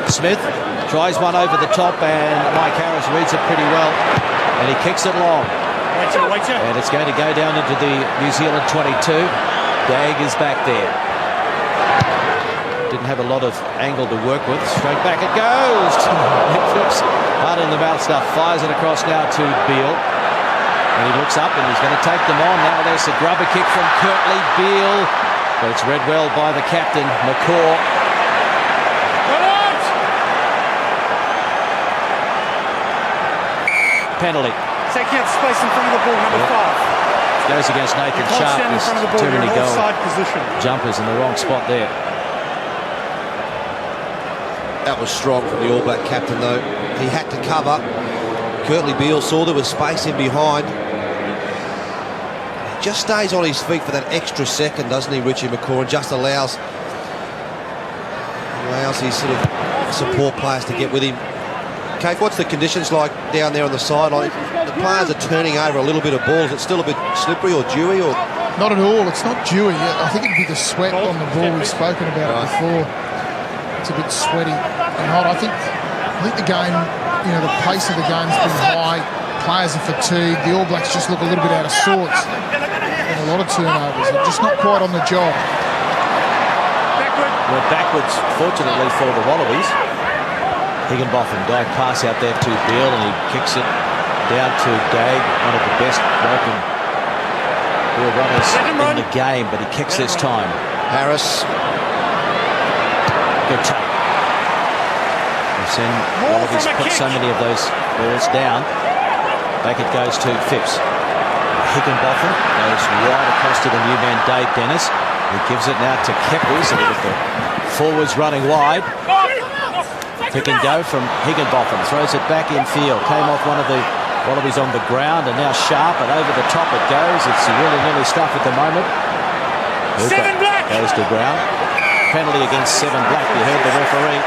Smith tries one over the top and Mike Harris reads it pretty well and he kicks it long. And it's going to go down into the New Zealand 22. Dag is back there. Didn't have a lot of angle to work with. Straight back it goes. Nick Phipps, hard in the mouth stuff, fires it across now to Beale. And he looks up and he's going to take them on. Now there's a grubber kick from Kurtley Beale. But it's read well by the captain, McCaw. Penalty. Taking up space in front of the ball, number 5. Goes against Nathan Sharp. Stand in front of the ball, Too many you're in offside position. jumpers in the wrong spot there. That was strong from the All Black captain though. He had to cover. Kurtley Beale saw there was space in behind. He just stays on his feet for that extra second, doesn't he, Richie McCaw, and just allows his sort of support players to get with him. Kate, what's the conditions like down there on the sideline? The players are turning over a little bit of balls. It's still a bit slippery or dewy or... Not at all. It's not dewy. I think it'd be the sweat on the ball. We've spoken about it before. It's a bit sweaty and hot. I think the game, the pace of the game's been high. Players are fatigued. The All Blacks just look a little bit out of sorts. And a lot of turnovers. They're just not quite on the job. We're backwards, fortunately for the Wallabies. Higginbotham, dive pass out there to Beale and he kicks it down to Dag, one of the best broken ball runners in the game, but he kicks this time. Harris. Good take. We've seen Wallabies put so many of those balls down. Back it goes to Phipps. Higginbotham goes right across to the new man Dave Dennis. He gives it now to Kepu, so we get the forwards running wide. Pick and go from Higginbotham, throws it back in field. Came off one of the Wallabies on the ground and now Sharp and over the top it goes. It's really nearly stuff at the moment. Seven Black goes to ground. Penalty against Seven Black. You heard the referee.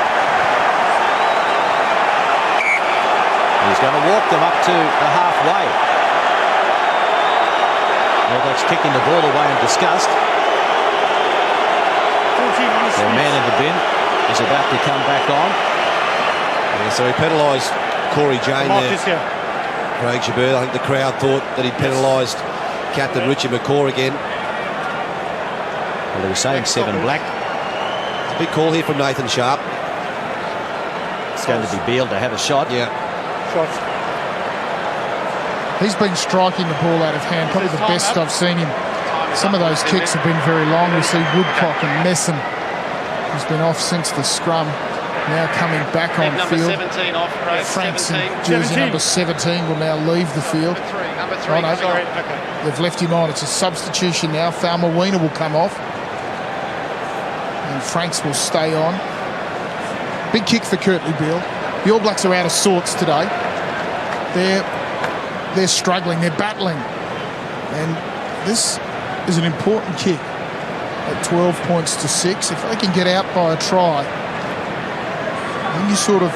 He's going to walk them up to the halfway. Well, that's kicking the ball away in disgust. The man in the bin is about to come back on. Yeah, so he penalised Corey Jane there. Craig Chabert, I think the crowd thought that he'd penalised Captain Richie McCaw again. Well, they were saying Seven Black. It's a big call here from Nathan Sharp. It's going to be Beale to have a shot. Yeah. He's been striking the ball out of hand, probably the best I've seen him. Some of those kicks have been very long. We see Woodcock and Messam, who's been off since the scrum, now coming back on field. 17 off, Franks in jersey number 17 will now leave the field. Number 3. They've left him on. It's a substitution now. Thalma Weiner will come off. And Franks will stay on. Big kick for Kurtley Beale. The All Blacks are out of sorts today. They're struggling. They're battling. And this is an important kick at 12 points to 6. If they can get out by a try, then you sort of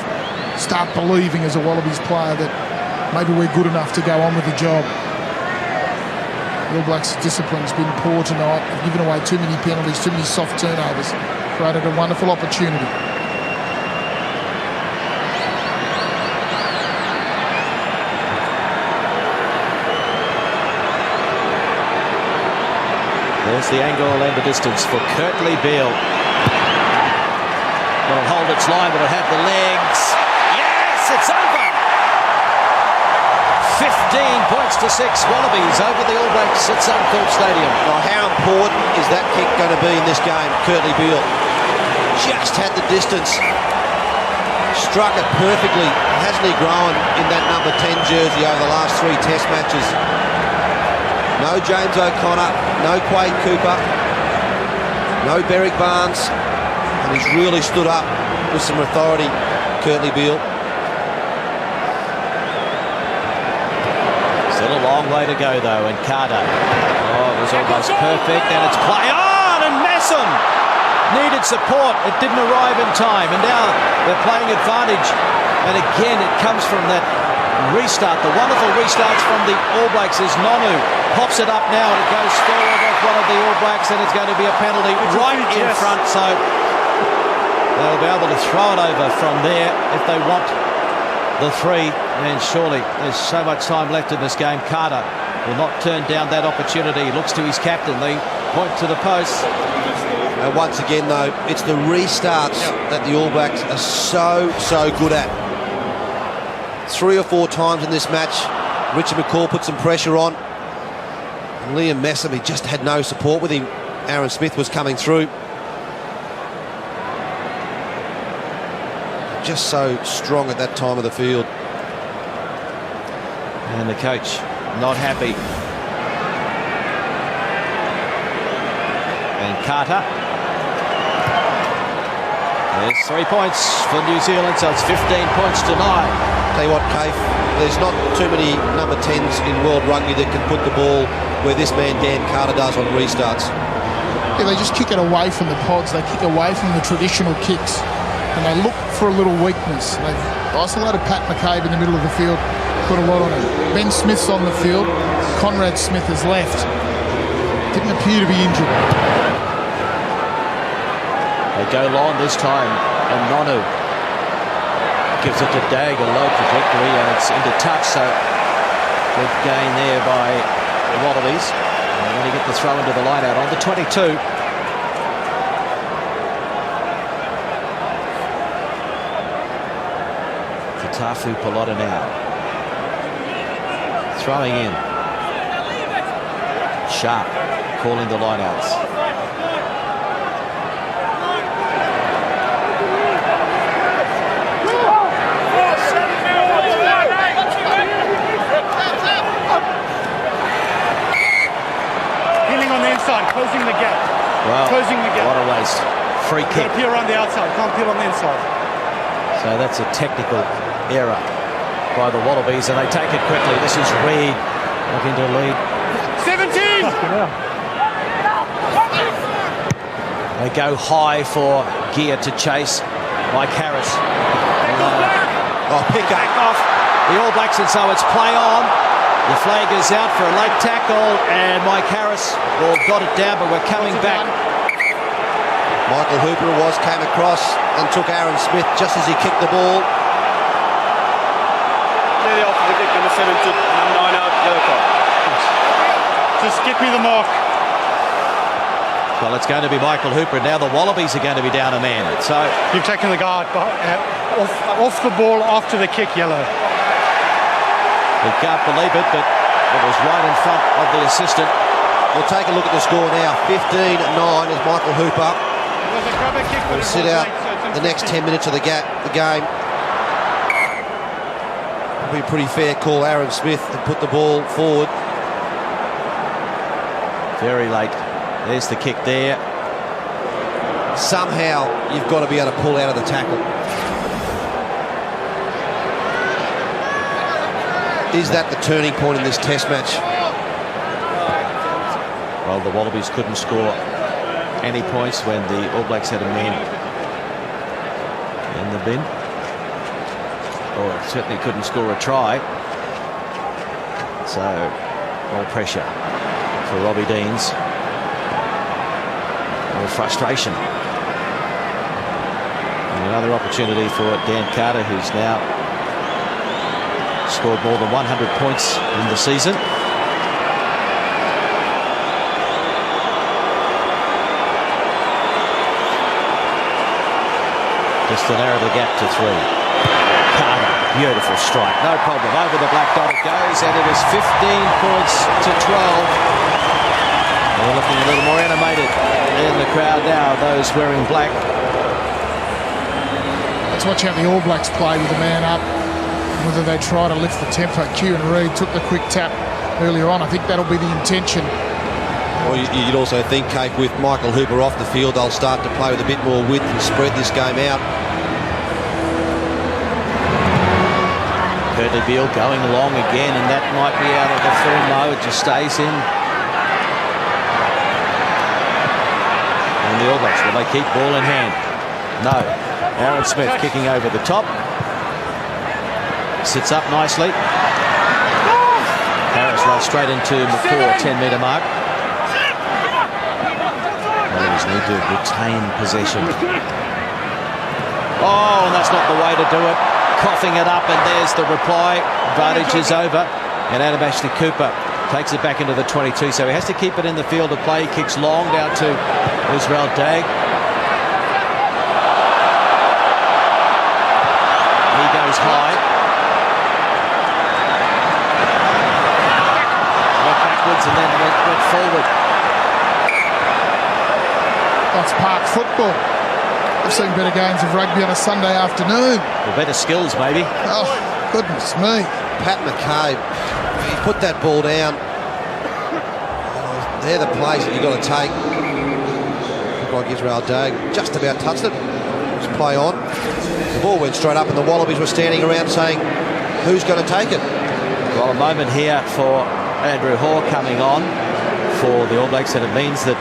start believing as a Wallabies player that maybe we're good enough to go on with the job. The All Blacks' discipline's been poor tonight. They've given away too many penalties, too many soft turnovers. Created a wonderful opportunity. There's the angle and the distance for Kurtley Beale. Will hold its line, but it'll have the legs. Yes, it's over! 15 points to 6. Wallabies over the All Blacks at Suncorp Stadium. Well, how important is that kick going to be in this game? Kurtley Beale just had the distance. Struck it perfectly. Hasn't he grown in that number 10 jersey over the last 3 test matches? No James O'Connor, no Quade Cooper, no Berrick Barnes, and he's really stood up with some authority, Kurtley Beale. way to go, though, and Carter. Oh, it was almost perfect, and it's play on, and Messam needed support. It didn't arrive in time, and now they're playing advantage. And again, it comes from that restart, the wonderful restarts from the All Blacks as Nonu pops it up now, and it goes forward off one of the All Blacks, and it's going to be a penalty right in front, so they'll be able to throw it over from there if they want the 3, and surely there's so much time left in this game. Carter will not turn down that opportunity. He looks to his captain, they point to the post. And once again, though, it's the restarts that the All Blacks are so good at. 3 or 4 times in this match, Richard McCaw put some pressure on. And Liam Messam, he just had no support with him. Aaron Smith was coming through. Just so strong at that time of the field. And the coach not happy. And Carter. There's 3 points for New Zealand, so it's 15 points to 9. Tell you what, Kaif, there's not too many number 10s in world rugby that can put the ball where this man Dan Carter does on restarts. Yeah, they just kick it away from the pods. They kick away from the traditional kicks, and they look for a little weakness. They've isolated Pat McCabe in the middle of the field, put a lot on him. Ben Smith's on the field. Conrad Smith has left. Didn't appear to be injured. They go long this time, and Nonu gives it to Dag, a low trajectory, and it's into touch, so good gain there by the Wallabies. And they're going to get the throw into the line out on the 22. Tafu Pilota now. Throwing in. Sharp calling the lineouts. Closing the gap. Well, closing the gap. What a waste. Free kick. Can't peel around the outside. Can't peel on the inside. So that's a technical error by the Wallabies, and they take it quickly. This is Reid looking to lead. 17! They go high for Gear to chase. Mike Harris. Pick back off the All Blacks, and so it's play on. The flag is out for a late tackle, and Mike Harris got it down, but we're coming back. Michael Hooper came across and took Aaron Smith just as he kicked the ball. Clearly off the kick, number 7 to 9 out, yellow card. Just get me the mark. Well, it's going to be Michael Hooper. Now the Wallabies are going to be down a man. So you've taken the guard off the ball after the kick, yellow. He can't believe it, but it was right in front of the assistant. We'll take a look at the score now. 15-9 is Michael Hooper. We'll sit out the next 10 minutes of the game. It'll be a pretty fair call. Aaron Smith and put the ball forward. Very late. There's the kick there. Somehow you've got to be able to pull out of the tackle. Is that the turning point in this test match? Well, the Wallabies couldn't score any points when the All Blacks had a man in the bin. Or certainly couldn't score a try. So, more pressure for Robbie Deans. More frustration. And another opportunity for Dan Carter, who's now scored more than 100 points in the season. Just to narrow the gap to 3. Carter, beautiful strike, no problem. Over the black dot it goes, and it is 15 points to 12. They're looking a little more animated in the crowd now, those wearing black. Let's watch how the All Blacks play with the man up. Whether they try to lift the tempo. Kieran Reid took the quick tap earlier on. I think that'll be the intention. Well, you'd also think, Kate, with Michael Hooper off the field, they'll start to play with a bit more width and spread this game out. Kurtley Beale going long again, and that might be out of the full. No, it just stays in. And the All Blacks, will they keep ball in hand? No. Aaron Smith kicking over the top. Sits up nicely. Harris runs straight into McCaw, 10-metre mark. Wallabies need to retain possession. Oh, and that's not the way to do it. Coughing it up, and there's the reply. Advantage is over. And Adam Ashley Cooper takes it back into the 22, so he has to keep it in the field of play. He kicks long down to Israel Dagg. He goes high. Went backwards and then went forward. That's park football. I've seen better games of rugby on a Sunday afternoon. Well, better skills, maybe. Oh, goodness me. Pat McCabe, he put that ball down. They're the plays that you've got to take. Looked like Israel Dagg just about touched it. Just play on. The ball went straight up, and the Wallabies were standing around saying, who's going to take it? Well, a moment here for Andrew Hoare coming on for the All Blacks, and it means that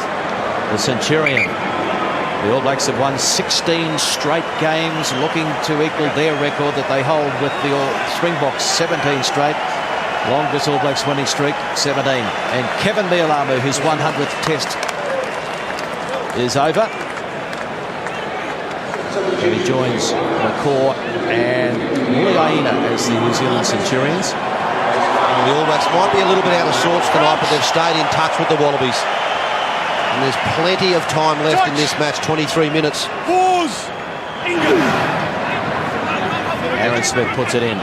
the Centurion, the All Blacks have won 16 straight games, looking to equal their record that they hold with the Springboks, 17 straight. Longest All Blacks winning streak, 17. And Kevin Mealamu, whose 100th test is over. And he joins McCaw and Muliaina as the New Zealand Centurions. Well, the All Blacks might be a little bit out of sorts tonight, but they've stayed in touch with the Wallabies. And there's plenty of time left in this match, 23 minutes. Pause! England! Aaron Smith puts it in.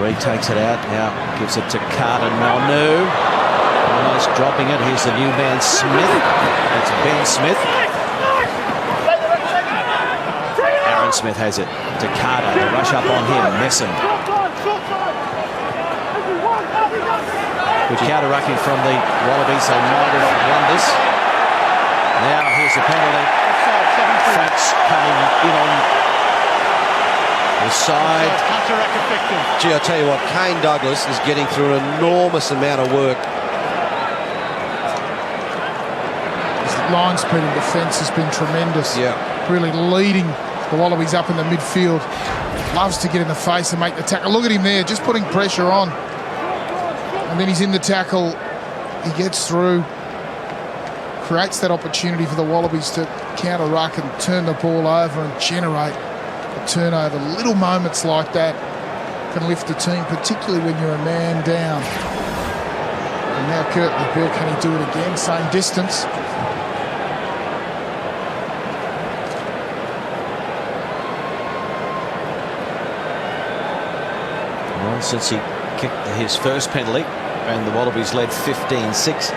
Reid takes it out, now gives it to Carter Nonu. Almost dropping it. Here's the new man, Smith. That's Ben Smith. Aaron Smith has it to Carter. They rush up on him, Messon. Good counter-rucking from the Wallabies. They might have won this. Now here's the penalty. Franks coming in on the side. Gee, I tell you what, Kane Douglas is getting through an enormous amount of work. His line speed in defence has been tremendous. Yeah. Really leading the Wallabies up in the midfield. Loves to get in the face and make the tackle. Look at him there, just putting pressure on. And then he's in the tackle. He gets through. Creates that opportunity for the Wallabies to counter-ruck and turn the ball over and generate a turnover. Little moments like that can lift the team, particularly when you're a man down. And now Kurtley Beale, can he do it again? Same distance. Well, since he kicked his first penalty and the Wallabies led 15-6,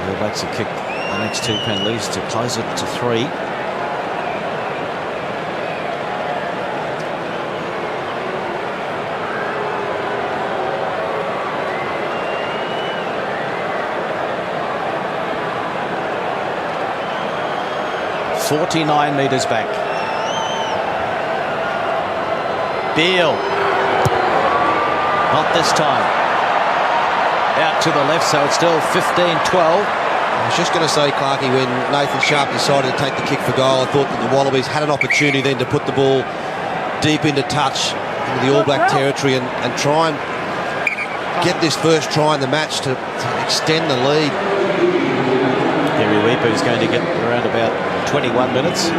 the Blacks have kicked the next two penalties to close it to 3. "49 metres back. Beale. Not this time. Out to the left, so it's still 15-12. I was just going to say, Clarkie, when Nathan Sharp decided to take the kick for goal, I thought that the Wallabies had an opportunity then to put the ball deep into touch into the All Black territory and try and get this first try in the match to extend the lead. Gary Weeper is going to get around about 21 minutes.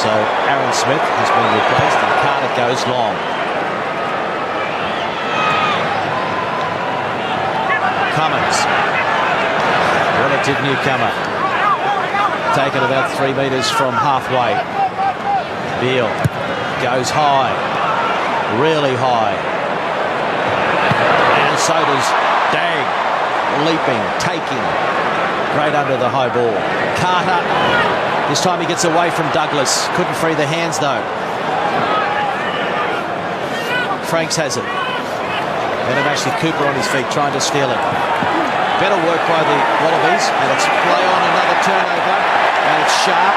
So Aaron Smith has been replaced and Carter goes long. Cummins, relative newcomer, taken about 3 metres from halfway. Beale goes high, really high, and so does Dagg, leaping, taking, great under the high ball. Carter, this time he gets away from Douglas, couldn't free the hands though. Franks has it. And Ashley Cooper on his feet trying to steal it. Better work by the Wallabies, and it's play on, another turnover, and it's Sharp.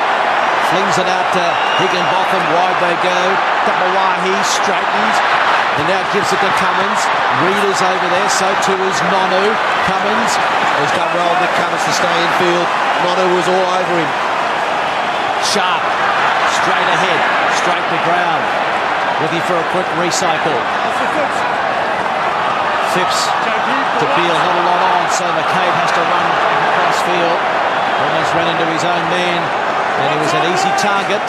Flings it out to Higginbotham, wide they go. Tapawahi straightens and now gives it to Cummins. Reader's over there, so too is Nonu. Cummins He's done well, Nick Cummins, to stay in field. Nonu was all over him. Sharp, straight ahead, straight to ground, looking for a quick recycle. Phipps to Beale, not a lot on, so McCabe has to run across field. Almost ran into his own man, and he was an easy target.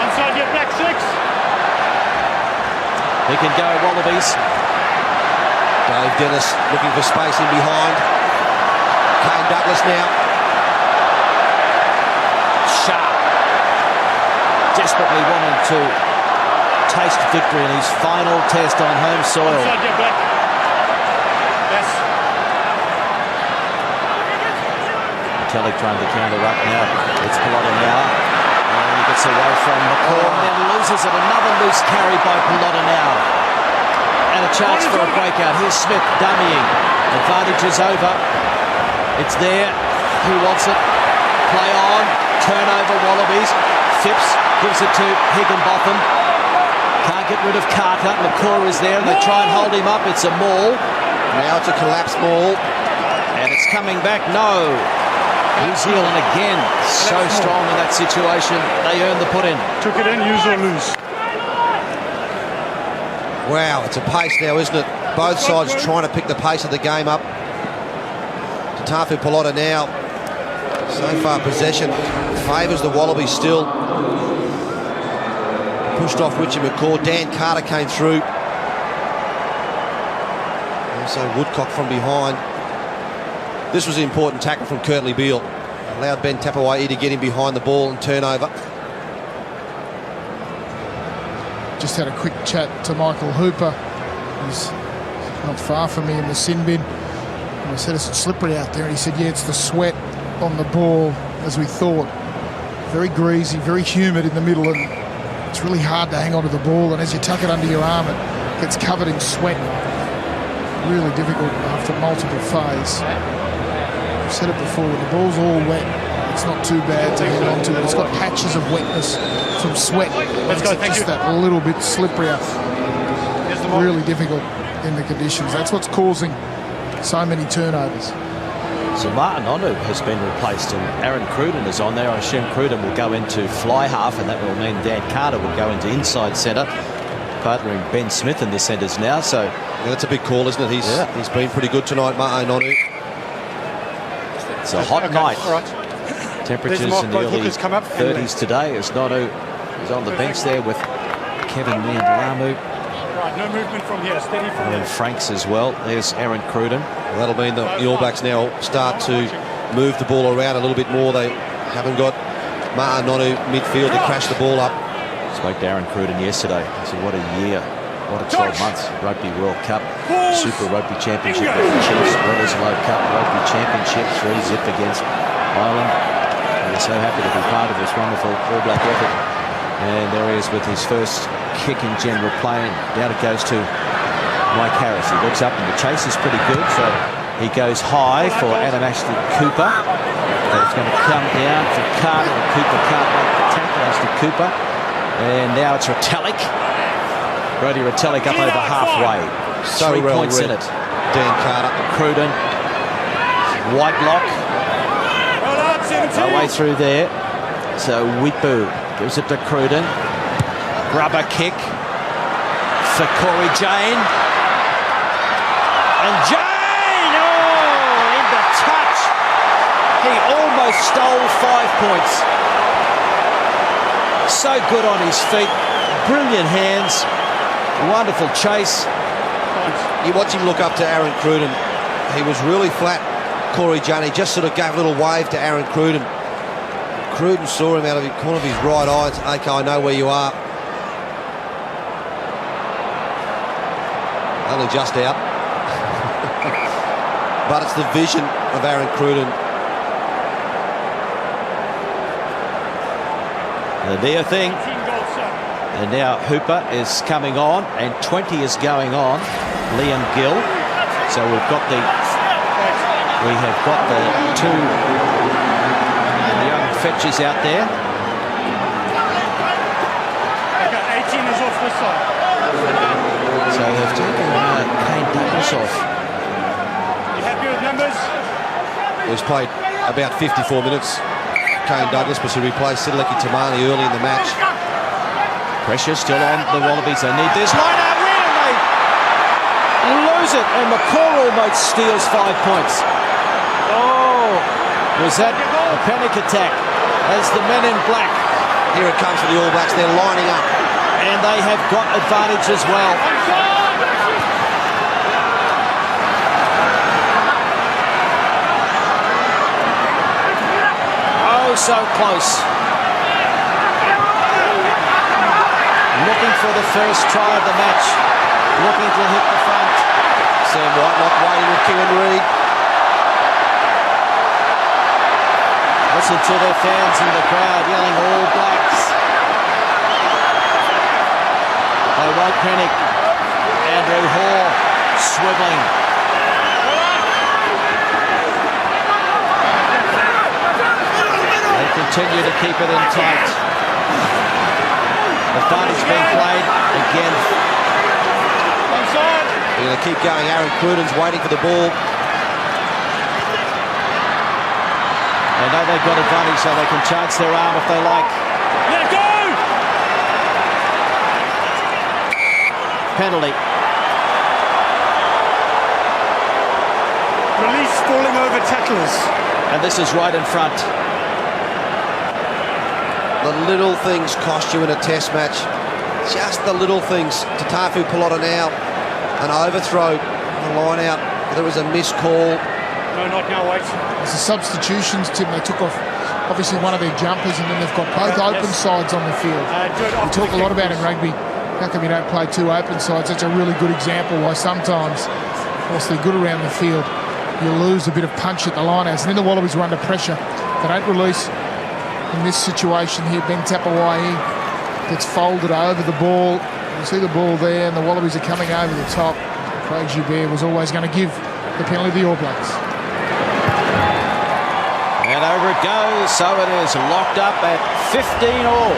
Inside your back six. He can go, Wallabies. Dave Dennis looking for space in behind. Kane Douglas now. Sharp, desperately wanting to taste victory in his final test on home soil. Inside your back. Yes. Kelly trying to counter up now. It's Pelota now. And he gets away from McCaw and then loses it. Another loose carry by Pelota now. And a chance for a breakout. Here's Smith dummying. Advantage is over. It's there. Who wants it? Play on. Turnover Wallabies. Phipps gives it to Higginbotham. Can't get rid of Carter. McCaw is there and they try and hold him up. It's a maul. Now it's a collapse ball. And it's coming back. No. New Zealand again so strong in that situation. They earned the put in. Took it in, use or lose. Wow, it's a pace now, isn't it? Both sides trying to pick the pace of the game up. Tafu Pelota now. So far possession favours the Wallabies still. Pushed off Richie McCaw. Dan Carter came through. Also Woodcock from behind. This was an important tackle from Kurtley Beale. Allowed Ben Tapawahi to get him behind the ball and turnover. Just had a quick chat to Michael Hooper. He's not far from me in the sin bin. And I said, it's slippery out there. And he said, yeah, it's the sweat on the ball, as we thought. Very greasy, very humid in the middle, and it's really hard to hang onto the ball. And as you tuck it under your arm, it gets covered in sweat. Really difficult after multiple phases. I've said it before, when the ball's all wet, it's not too bad to hang on to it. It's got patches of wetness from sweat. Let's go, thank just you. that little bit slipperier. Really difficult in the conditions. That's what's causing so many turnovers. So Martin Onu has been replaced and Aaron Cruden is on there. I assume Cruden will go into fly half and that will mean Dan Carter will go into inside centre, partnering Ben Smith in the centres now. So yeah, that's a big call, isn't it? He's been pretty good tonight, Martin Onu. It's a hot night. All right. Temperatures in the early 30s today as Nonu is on the bench there with Kevin Niandalamu. Right, no movement from here. Steady from And there. Franks as well. There's Aaron Cruden. Well, that'll mean the All Blacks now start to move the ball around a little bit more. They haven't got Martin Onu midfield to crash the ball up. Spoke to Aaron Cruden yesterday. I said, what a year. What a 12 months. Rugby World Cup, Super Rugby Championship with the Chiefs, Bledisloe Cup Rugby Championship, 3-0 against Ireland. And we're so happy to be part of this wonderful All Black effort. And there he is with his first kick in general play. And down it goes to Mike Harris. He looks up and the chase is pretty good. So he goes high for Adam Ashley Cooper. And it's going to come down for Carter. And Cooper can't make the tackle. Ashley Cooper. And now it's Retallick. Brodie Retallick up over halfway. So 3 well points read. in it. Dan Carter. Cruden. Whitelock. No way through there. So Wipu gives it to Cruden. Rubber kick for Corey Jane. And Jane! Oh, in the touch. He almost stole 5 points. So good on his feet. Brilliant hands. Wonderful chase. You watch him look up to Aaron Cruden. He was really flat, Corey Jane. He just sort of gave a little wave to Aaron Cruden. Cruden saw him out of the corner of his right eye and said, okay, I know where you are. Only just out. But it's the vision of Aaron Cruden. The near thing. And now Hooper is coming on, and 20 is going on. Liam Gill. So we have got the two young fetchers out there. this side. So they've taken Kane Douglas off. You happy with numbers? He's played about 54 minutes. Kane Douglas, but he replaced Sideleki Tamani early in the match. Pressure still on the Wallabies. They need this line out win, and they lose it. And McCall almost steals 5 points. Oh, was that a panic attack as the men in black? Here it comes for the All Blacks. They're lining up. And they have got advantage as well. Oh, so close. Looking for the first try of the match. Looking to hit the front. Sam Whitelock waiting with Kieran Reid. Listen to their fans in the crowd yelling All Blacks. They won't panic. Andrew Hall swiveling. They continue to keep it in tight. Advantage being played again. They're going to keep going. Aaron Cruden's waiting for the ball. They know they've got advantage, so they can chance their arm if they like. Let go! Penalty. Release falling over tacklers. And this is right in front. The little things cost you in a test match. Just the little things. Tatafu Pilota now. An overthrow. The line out. There was a missed call. No, not now, wait. It's the substitutions, Tim. They took off, obviously, one of their jumpers, and then they've got both open sides on the field. We talk a lot about in rugby, how come you don't play two open sides? That's a really good example why sometimes, whilst they're good around the field, you lose a bit of punch at the lineouts. And then the Wallabies are under pressure. They don't release. In this situation here, Ben Tapawai gets folded over the ball. You see the ball there, and the Wallabies are coming over the top. Craig Joubert was always going to give the penalty to the All Blacks. And over it goes, so it is locked up at 15 all.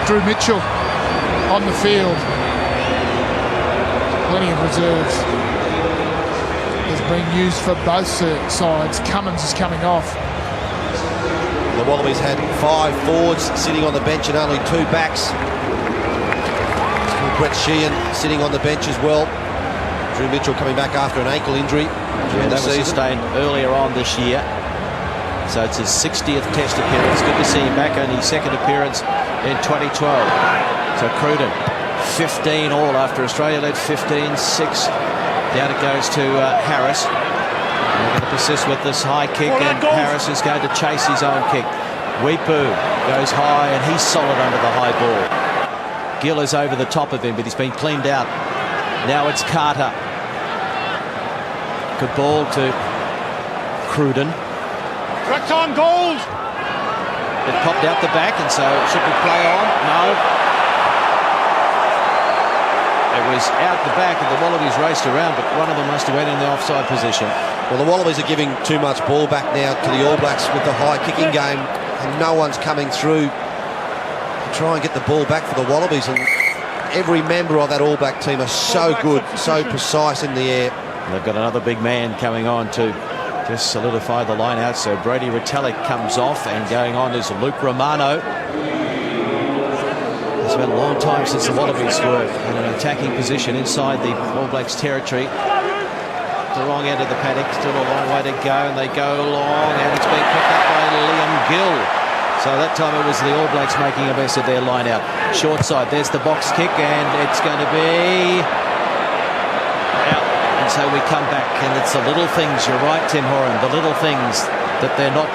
Drew Mitchell on the field. Plenty of reserves. Has been used for both sides. Cummins is coming off. The Wallabies had 5 forwards sitting on the bench and only 2 backs. Brett Sheehan sitting on the bench as well. Drew Mitchell coming back after an ankle injury during the That was season. sustained earlier on this year. So it's his 60th test appearance. Good to see him back, only his second appearance in 2012. So Cruden, 15 all after Australia led 15-6. Down it goes to Harris. They're going to persist with this high kick, and Harris is going to chase his own kick. Weepu goes high, and he's solid under the high ball. Gill is over the top of him, but he's been cleaned out. Now it's Carter. Good ball to Cruden. Track time, gold! It popped out the back, and so should we play on? No. It was out the back, and the Wallabies raced around, but one of them must have went in the offside position. Well, the Wallabies are giving too much ball back now to the All Blacks with the high kicking game, and no one's coming through to try and get the ball back for the Wallabies. And every member of that All Black team are so good, so precise in the air. They've got another big man coming on to just solidify the line out. So Brady Retallick comes off, and going on is Luke Romano. It's been a long time since the Wallabies were in an attacking position inside the All Blacks territory. The wrong end of the paddock, still a long way to go, and they go along, and it's been picked up by Liam Gill. So that time it was the All Blacks making a mess of their line out. Short side, there's the box kick, and it's going to be out. And so we come back, and it's the little things, you're right, Tim Horan, the little things that they're not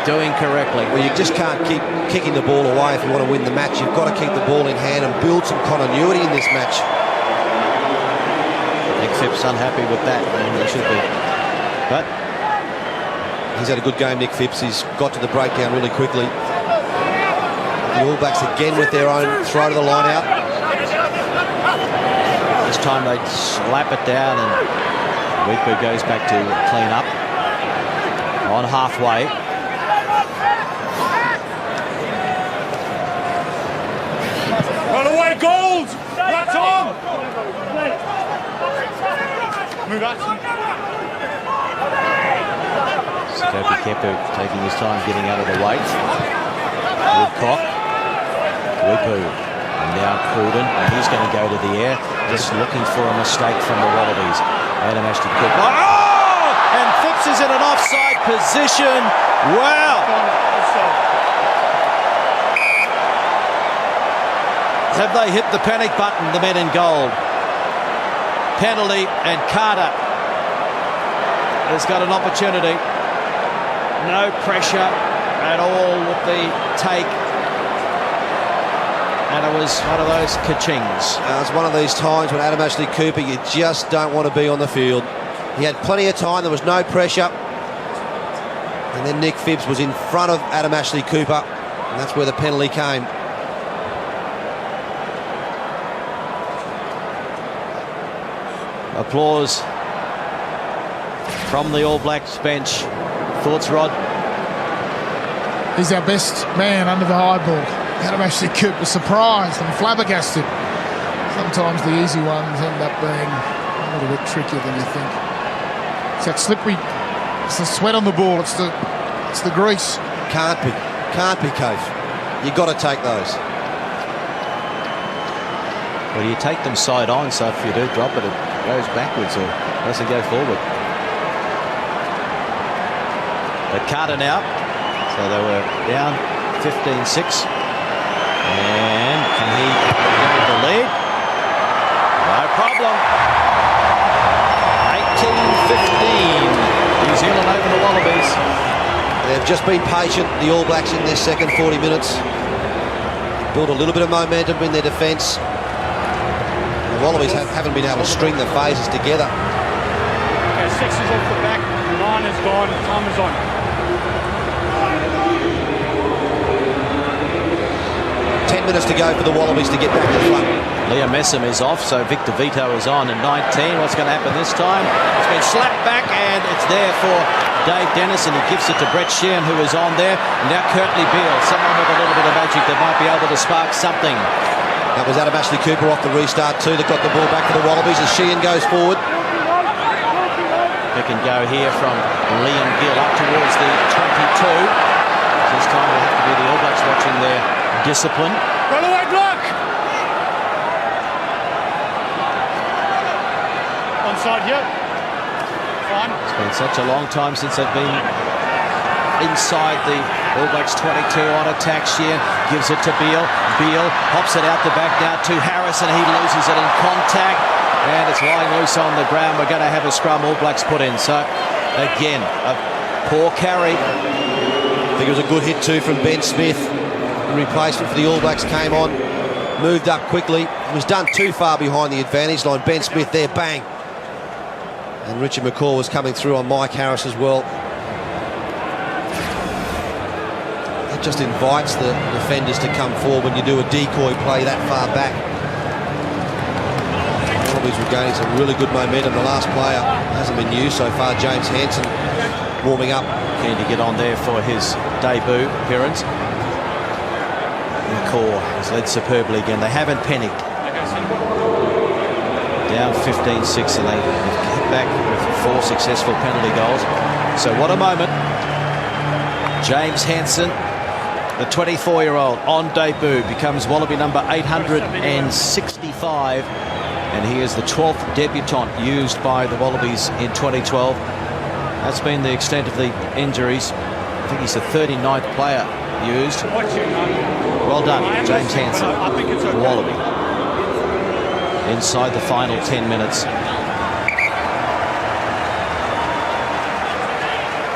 doing correctly. Well, you just can't keep kicking the ball away if you want to win the match. You've got to keep the ball in hand and build some continuity in this match. Nick Phipps unhappy with that, and he should be. But he's had a good game, Nick Phipps. He's got to the breakdown really quickly. The All Blacks again with their own throw to the line out. this time they slap it down, and Weepu goes back to clean up on halfway. Roll away, gold! Right arm! Move out. Kopi Kepu taking his time getting out of the weight. Woodcock. Wipu. And now Cruden. And he's going to go to the air. Just looking for a mistake from the Wallabies. Adam Ashton Cooper. Oh! And Phipps is in an offside position. Wow! Have they hit the panic button, the men in gold? Penalty, and Carter has got an opportunity. No pressure at all with the take. And it was one of those ka-chings. It was one of these times when Adam Ashley Cooper, you just don't want to be on the field. He had plenty of time, there was no pressure. And then Nick Phipps was in front of Adam Ashley Cooper, and that's where the penalty came. Applause from the All Blacks bench. Thoughts, Rod? He's our best man under the high ball. Adam Ashley Cooper surprised and flabbergasted. Sometimes the easy ones end up being a little bit trickier than you think. It's that slippery, it's the sweat on the ball, it's the grease. Can't be, Cove. You've got to take those. Well, you take them side on, so if you do drop it, it goes backwards or doesn't go forward. But Carter now, so they were down 15-6. And can he get the lead? No problem. 18-15. New Zealand over the Wallabies. They've just been patient, the All Blacks, in their second 40 minutes. Built a little bit of momentum in their defence. The Wallabies haven't been able to string the phases together. Okay, 6 is off the back, 9 is gone, time is on. 10 minutes to go for the Wallabies to get back to front. Liam Messam is off, so Victor Vito is on in 19. What's going to happen this time? It's been slapped back, and it's there for Dave Dennis, and he gives it to Brett Sheehan, who is on there. And now Kurtley Beale, someone with a little bit of magic that might be able to spark something. That was Adam Ashley Cooper off the restart too that got the ball back for the Wallabies as Sheehan goes forward. Pick and go here from Liam Gill up towards the 22. This time will have to be the All Blacks watching their discipline. Roll away, block! Onside here. Fine. It's been such a long time since they've been inside the All Blacks 22 on attack. Sheehan gives it to Beale. Beale hops it out the back now to Harris, and he loses it in contact. And it's lying loose on the ground. We're going to have a scrum All Blacks put in. So, again, a poor carry. I think it was a good hit too from Ben Smith. The replacement for the All Blacks came on, moved up quickly. It was done too far behind the advantage line. Ben Smith there, bang. And Richard McCaw was coming through on Mike Harris as well. That just invites the defenders to come forward when you do a decoy play that far back. The Wallabies were gaining some really good momentum. The last player hasn't been used so far, James Hansen, warming up. Keen to get on there for his debut appearance. McCaw has led superbly again. They haven't panicked. Down 15-6, and they hit back with 4 successful penalty goals. So what a moment. James Hansen, the 24-year-old, on debut, becomes Wallaby number 865, and he is the 12th debutant used by the Wallabies in 2012. That's been the extent of the injuries. I think he's the 39th player used. Well done, James Hansen, for Wallaby. Inside the final 10 minutes.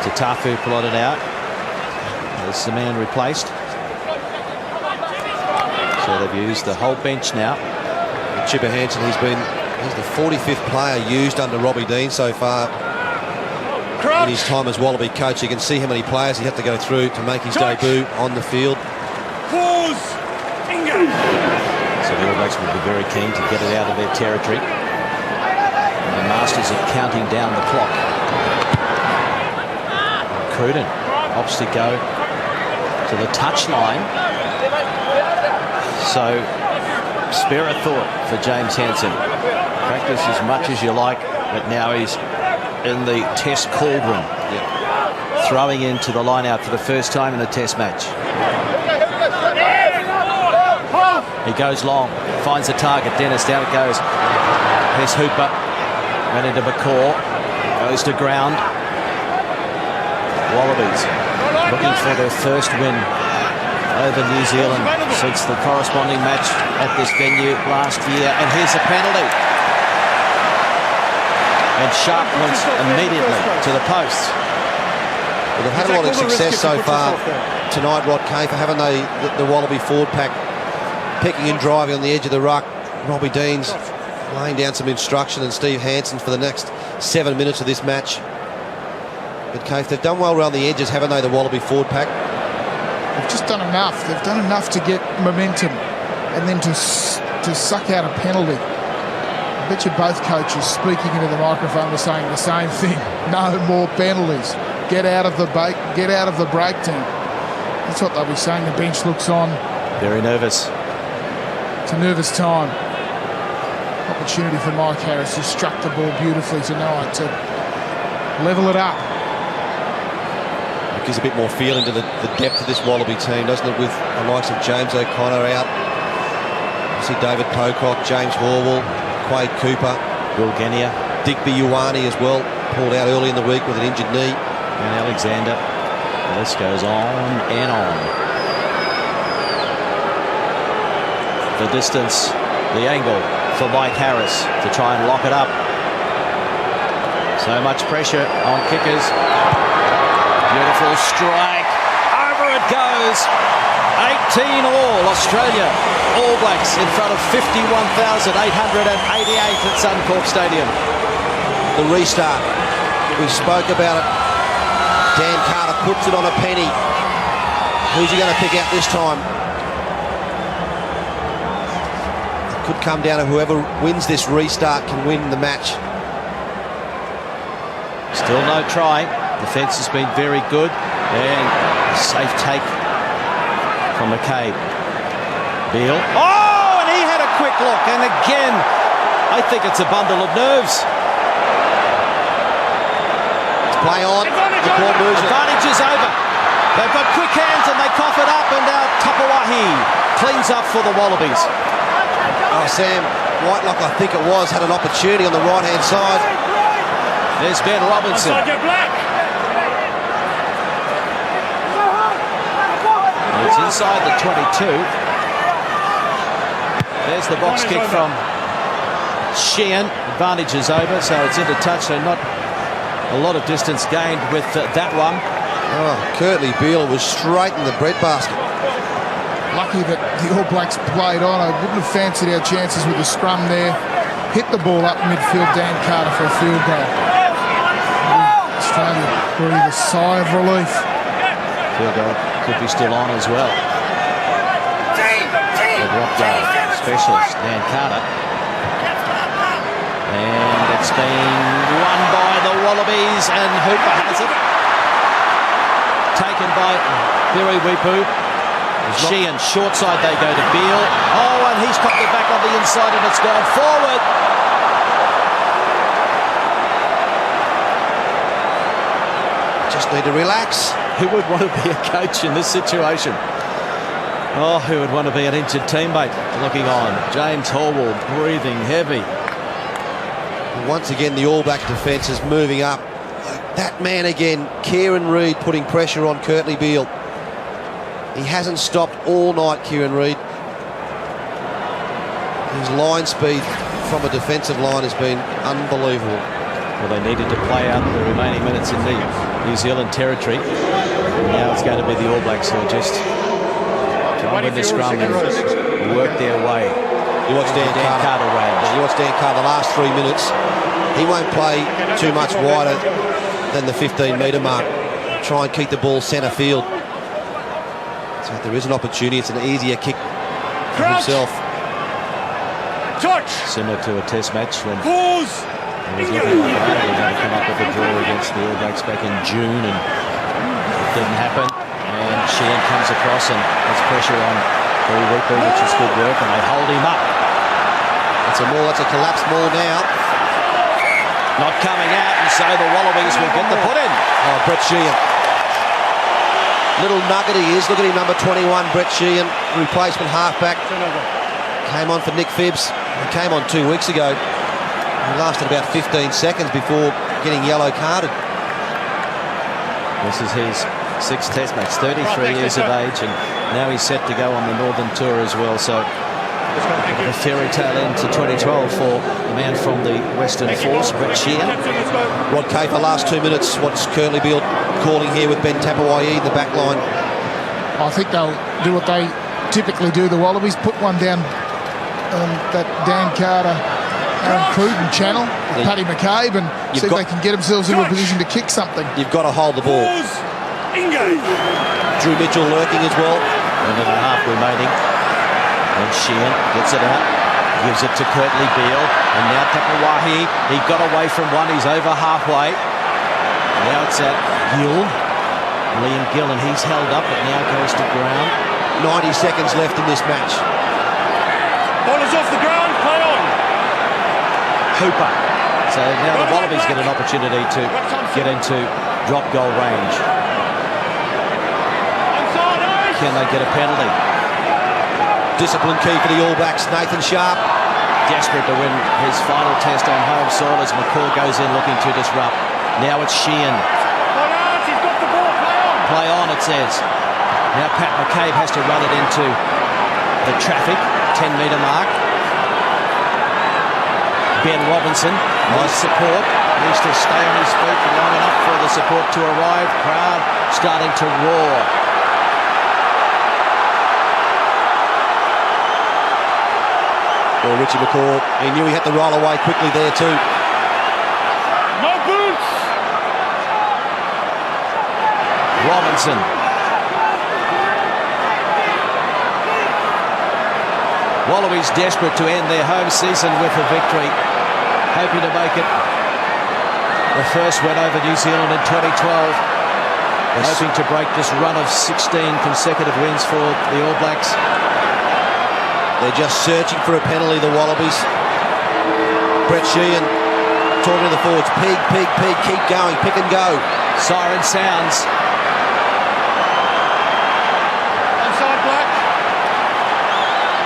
Tatafu plotted out. There's the man replaced. So they've used the whole bench now. Chipper Hansen, he's the 45th player used under Robbie Dean so far. In his time as Wallaby coach, you can see how many players he had to go through to make his debut on the field. Pause! Bingo! So the All Blacks will be very keen to get it out of their territory. And the Masters are counting down the clock. Cruden opts to go to the touchline. So Spare a thought for James Hansen. Practice as much as you like, but now he's in the Test cauldron. Throwing into the line out for the first time in a Test match. He goes long, finds the target. Dennis, down it goes. Here's Hooper. Ran into McCaw. Goes to ground. Wallabies looking for their first win over New Zealand since the corresponding match at this venue last year. And here's a penalty. And Sharp points immediately to the post. Well, they've had a lot of success so far tonight, Rod Kay, for having the Wallaby forward pack picking and driving on the edge of the ruck. Robbie Deans laying down some instruction, and Steve Hansen for the next 7 minutes of this match. But Kay, they've done well around the edges, haven't they, the Wallaby forward pack? They've just done enough. They've done enough to get momentum and then to suck out a penalty. I bet you both coaches speaking into the microphone were saying the same thing. No more penalties. Get out of the break team. That's what they'll be saying. The bench looks on. Very nervous. It's a nervous time. Opportunity for Mike Harris, who struck the ball beautifully tonight to level it up. It gives a bit more feeling to the depth of this Wallaby team, doesn't it, with the likes of James O'Connor out. You see David Pocock, James Horwell, Quade Cooper, Will Genia, Digby Ioane as well, pulled out early in the week with an injured knee. and Alexander. The list goes on and on. The distance, the angle for Mike Harris to try and lock it up. So much pressure on kickers. Beautiful strike. Over it goes. 18 all. Australia All Blacks in front of 51,888 at Suncorp Stadium. The restart. We spoke about it. Dan Carter puts it on a penny. Who's he going to pick out this time? It could come down to whoever wins this restart can win the match. Still no try. Defence has been very good. And a safe take from McCabe. Beale. Oh, and he had a quick look. And again, I think it's a bundle of nerves. Play on. The ball moves it. Advantage is over. They've got quick hands and they cough it up, and now Tapawahi cleans up for the Wallabies. Oh, Sam Whitelock, I think it was, had an opportunity on the right-hand side. There's Ben Robinson. It's inside the 22. There's the box kick from Sheehan. Advantage is over, so it's into touch, so not a lot of distance gained with that one. Oh, Kurtley Beale was straight in the breadbasket. Lucky that the All Blacks played on. I wouldn't have fancied our chances with the scrum there. Hit the ball up midfield, Dan Carter for a field goal. Australia breathe a sigh of relief. Field goal could be still on as well. The drop goal specialist, Dan Carter. And it's been won by the Wallabies, and Hooper has it. Taken by Billy Wipu. Sheehan, short side, they go to Beale. Oh, and he's popped it back on the inside, and it's gone forward. Just need to relax. Who would want to be a coach in this situation? Oh, who would want to be an injured teammate looking on? James Horwell breathing heavy. Once again, the All Black defence is moving up. That man again, Kieran Reid, putting pressure on Kurtley Beale. He hasn't stopped all night, Kieran Reid. His line speed from a defensive line has been unbelievable. Well, they needed to play out the remaining minutes in the New Zealand territory. Now it's going to be the All Blacks who are just trying to win the scrum and work their way. You watch Dan Carter range. You watch Dan Carter the last 3 minutes. He won't play too much wider than the 15-metre mark. Try and keep the ball centre field. So if there is an opportunity, it's an easier kick for himself. Touch. Similar to a test match when Pause. it was looking like they were going to come up with a draw against the All Blacks back in June, and it didn't happen. And Sheehan comes across and has pressure on Billy Wipu, which is good work, and they hold him up. It's a maul. That's a collapsed maul now. Not coming out, and so the Wallabies will get the put in. Oh, Brett Sheehan. Little nugget he is. Look at him, number 21, Brett Sheehan, replacement halfback. Came on for Nick Phibbs. He came on 2 weeks ago. He lasted about 15 seconds before getting yellow carded. This is his 6th Test match, 33 years of age, and now he's set to go on the Northern Tour as well. So a fairy tale end to 2012 for the man from the Western Force, Brett Sheehan. Rod Kafer, last 2 minutes. What's Curtly Beale calling here with Ben Tapawai in the back line? I think they'll do what they typically do, the Wallabies, put one down that Dan Carter, Aaron Cruden channel, with Paddy McCabe, and see if they can get themselves into a position to kick something. You've got to hold the ball. Drew Mitchell lurking as well. Minute and a half remaining. And Sheehan gets it out, gives it to Curtly Beale, and now Tapawahi. He got away from one, he's over halfway. Now it's at Gill. Liam Gill, and he's held up, but now goes to ground. 90 seconds left in this match. Ball is off the ground, play on. Hooper. So now the Wallabies get an opportunity to get into drop goal range. Can they get a penalty? Discipline key for the All Blacks, Nathan Sharp. Desperate to win his final test on home soil as McCaw goes in looking to disrupt. Now it's Sheehan. He's got the ball, play on. Play on, it says. Now Pat McCabe has to run it into the traffic, 10-metre mark. Ben Robinson, nice support. Needs to stay on his feet long enough for the support to arrive. Crowd starting to roar. Well, Richie McCaw, he knew he had to roll away quickly there too. No boots. Robinson. Wallabies desperate to end their home season with a victory, hoping to make it the first win over New Zealand in 2012, hoping to break this run of 16 consecutive wins for the All Blacks. They're just searching for a penalty, the Wallabies. Brett Sheehan talking to the forwards. Pig, pig, pig, keep going, pick and go. Siren sounds. Onside, Black.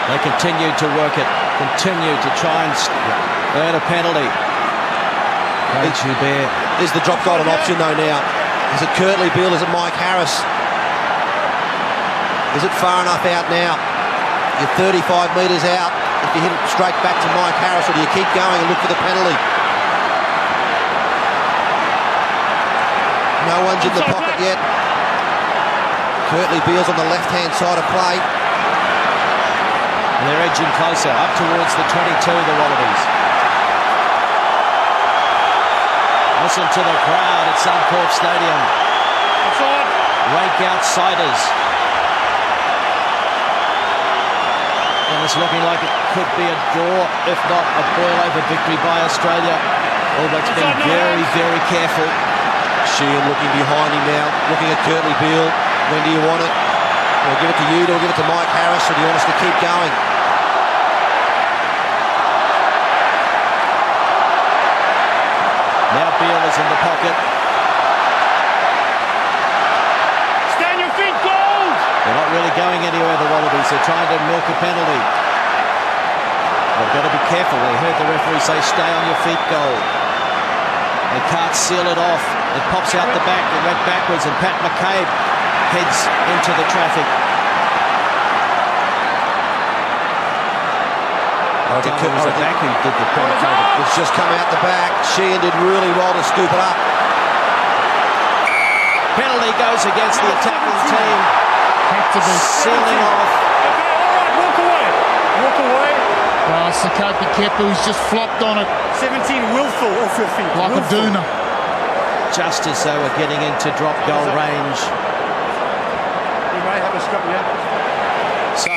They continue to work it, continue to try and earn a penalty. Craig Joubert. Is the drop goal an option though now? Is it Curtly Beale? Is it Mike Harris? Is it far enough out now? You're 35 metres out. If you hit it straight back to Mike Harris, or do you keep going and look for the penalty? No one's in the pocket yet. Curtly Beale's on the left-hand side of play. And they're edging closer, up towards the 22, the Wallabies. Listen to the crowd at Suncorp Stadium. Rank outsiders. And it's looking like it could be a draw, if not a boil-over victory by Australia. All Blacks being very, very careful. Sheehan looking behind him now, looking at Curtly Beale. When do you want it? Do I give it to you? Do I give it to Mike Harris? Or do you want us to keep going? Now Beale is in the pocket. Stand your feet, gold! They're not really going anywhere, the Wallabies. They're trying to milk a penalty. They've got to be careful. They heard the referee say, stay on your feet, goal. They can't seal it off. It pops out the back. It went backwards, and Pat McCabe heads into the traffic. It was the back who did the penetrating. It's just come out the back. Sheehan did really well to scoop it up. Penalty goes against the attacking team. Sealing off. Okay, all right, walk away. Walk away. Sakapi Kepu's just flopped on it 17 willful off your feet. like willful. a doona. Just as they were getting into drop goal range. You may have a scrum, yeah. So,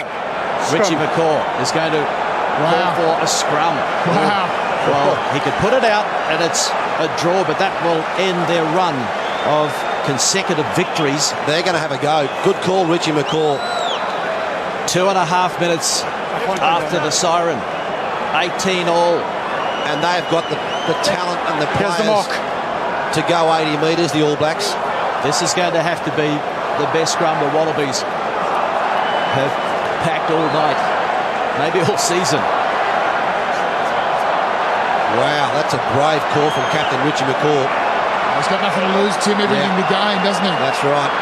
Richie McCaw is going to call for a scrum. Wow. Well, he could put it out and it's a draw, but that will end their run of consecutive victories. They're going to have a go. Good call, Richie McCaw. 2.5 minutes after the siren. 18 all. And they've got the talent and the Here's the players mark. to go 80 metres, the All Blacks. This is going to have to be the best scrum the Wallabies have packed all night, maybe all season. Wow, that's a brave call from Captain Richie McCaw. He's got nothing to lose, Tim, everything to gain, doesn't he? That's right.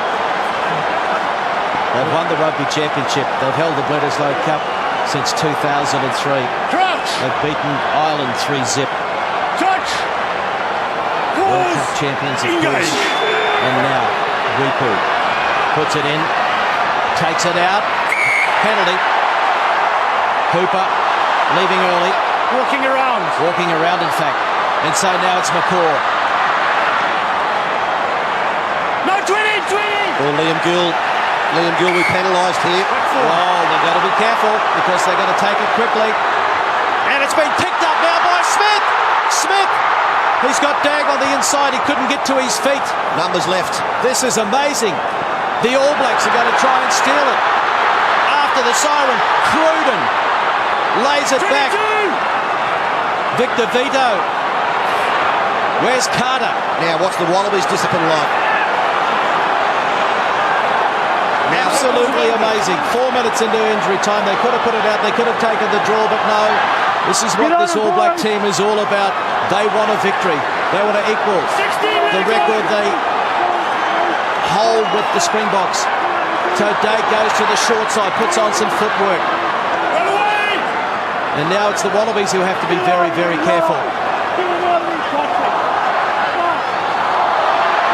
They've won the Rugby Championship. They've held the Bledisloe Cup since 2003. Touch! They've beaten Ireland 3-0. Touch! World Pause! Cup champions, of Engage! course. And now, Wipu puts it in, takes it out, penalty. Hooper leaving early, Walking around. In fact. And so now it's McCaw. No, 20! Or Liam Gill. Liam Gill will be penalised here. Oh, they've got to be careful because they're going to take it quickly. And it's been picked up now by Smith. Smith, he's got Dag on the inside. He couldn't get to his feet. Numbers left. This is amazing. The All Blacks are going to try and steal it. After the siren, Cruden lays it back. Victor Vito. Where's Carter? Now, what's the Wallabies' discipline like? Absolutely amazing. 4 minutes into injury time. They could have put it out. They could have taken the draw, but no. This is what this All Black team is all about. They want a victory. They want to equal the record they hold with the Springboks. So Dag goes to the short side, puts on some footwork. And now it's the Wallabies who have to be very, very careful.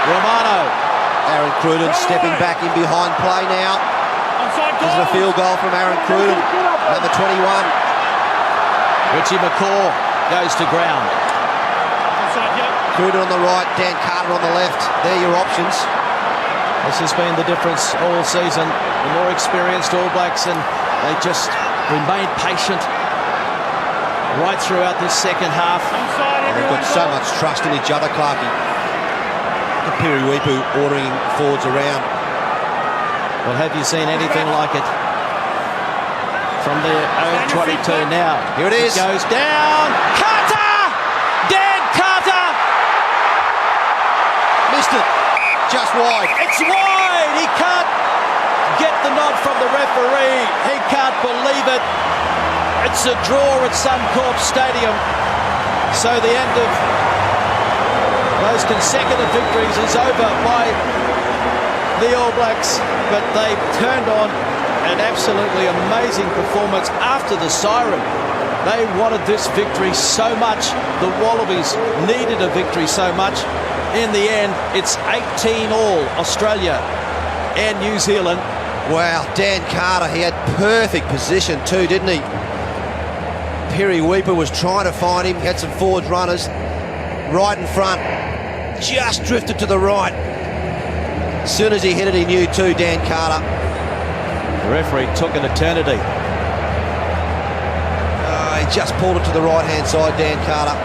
Romano. Aaron Cruden stepping back in behind play now. This is a field goal from Aaron Cruden, number 21. Richie McCaw goes to ground. Cruden on the right, Dan Carter on the left. They're your options. This has been the difference all season. The more experienced All Blacks, and they just remain patient right throughout this second half. And they've got so much trust in each other, Clarkie. Look at Piri Weepu ordering forwards around. Well, have you seen anything like it from their own 22 now? Here it is. It goes down. Carter! Dan Carter! Missed it. Just wide. It's wide. He can't get the nod from the referee. He can't believe it. It's a draw at Suncorp Stadium. So the end of those consecutive victories is over by the All Blacks, but they turned on an absolutely amazing performance after the siren. They wanted this victory so much. The Wallabies needed a victory so much. In the end, it's 18 all, Australia and New Zealand. Wow, Dan Carter, he had perfect position too, didn't he? Piri Weepu was trying to find him, he had some forward runners right in front, just drifted to the right. As soon as he hit it, he knew too, Dan Carter. The referee took an eternity. He just pulled it to the right-hand side, Dan Carter.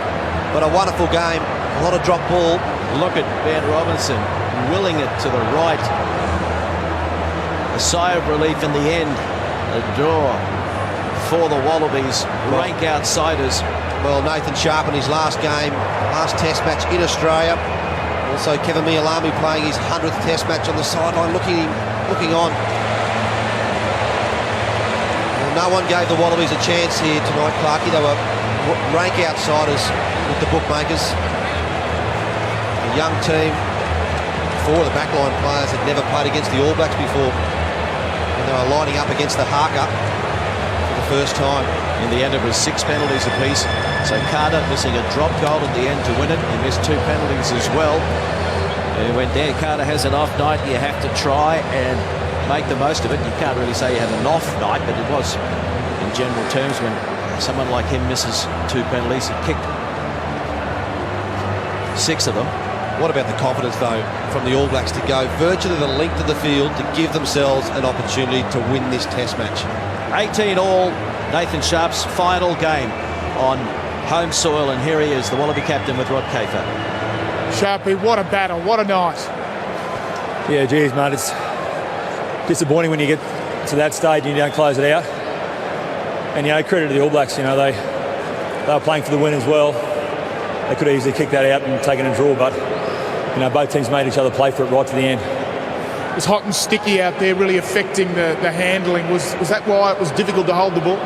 But a wonderful game, a lot of drop ball. Look at Ben Robinson willing it to the right. A sigh of relief in the end. A draw for the Wallabies, rank outsiders. Well, Nathan Sharp in his last game, last test match in Australia. Also Kevin Mialami playing his 100th test match on the sideline, looking on. Well, no one gave the Wallabies a chance here tonight, Clarkie. They were rank outsiders with the bookmakers. A young team. Four of the backline players had never played against the All Blacks before. And they were lining up against the Haka for the first time. In the end, it was 6 penalties apiece. So Carter missing a drop goal at the end to win it. He missed 2 penalties as well. And when Dan Carter has an off night, you have to try and make the most of it. You can't really say you had an off night, but it was, in general terms, when someone like him misses 2 penalties. He kicked 6 of them. What about the confidence, though, from the All Blacks to go virtually the length of the field to give themselves an opportunity to win this test match? 18 all, Nathan Sharp's final game on home soil, and here he is, the Wallaby captain with Rod Kafer. Sharpie, what a battle, what a night. Yeah, geez, mate, it's disappointing when you get to that stage and you don't close it out. And, credit to the All Blacks, they they were playing for the win as well. They could have easily kicked that out and taken a draw, but both teams made each other play for it right to the end. It was hot and sticky out there, really affecting the handling. Was that why it was difficult to hold the ball?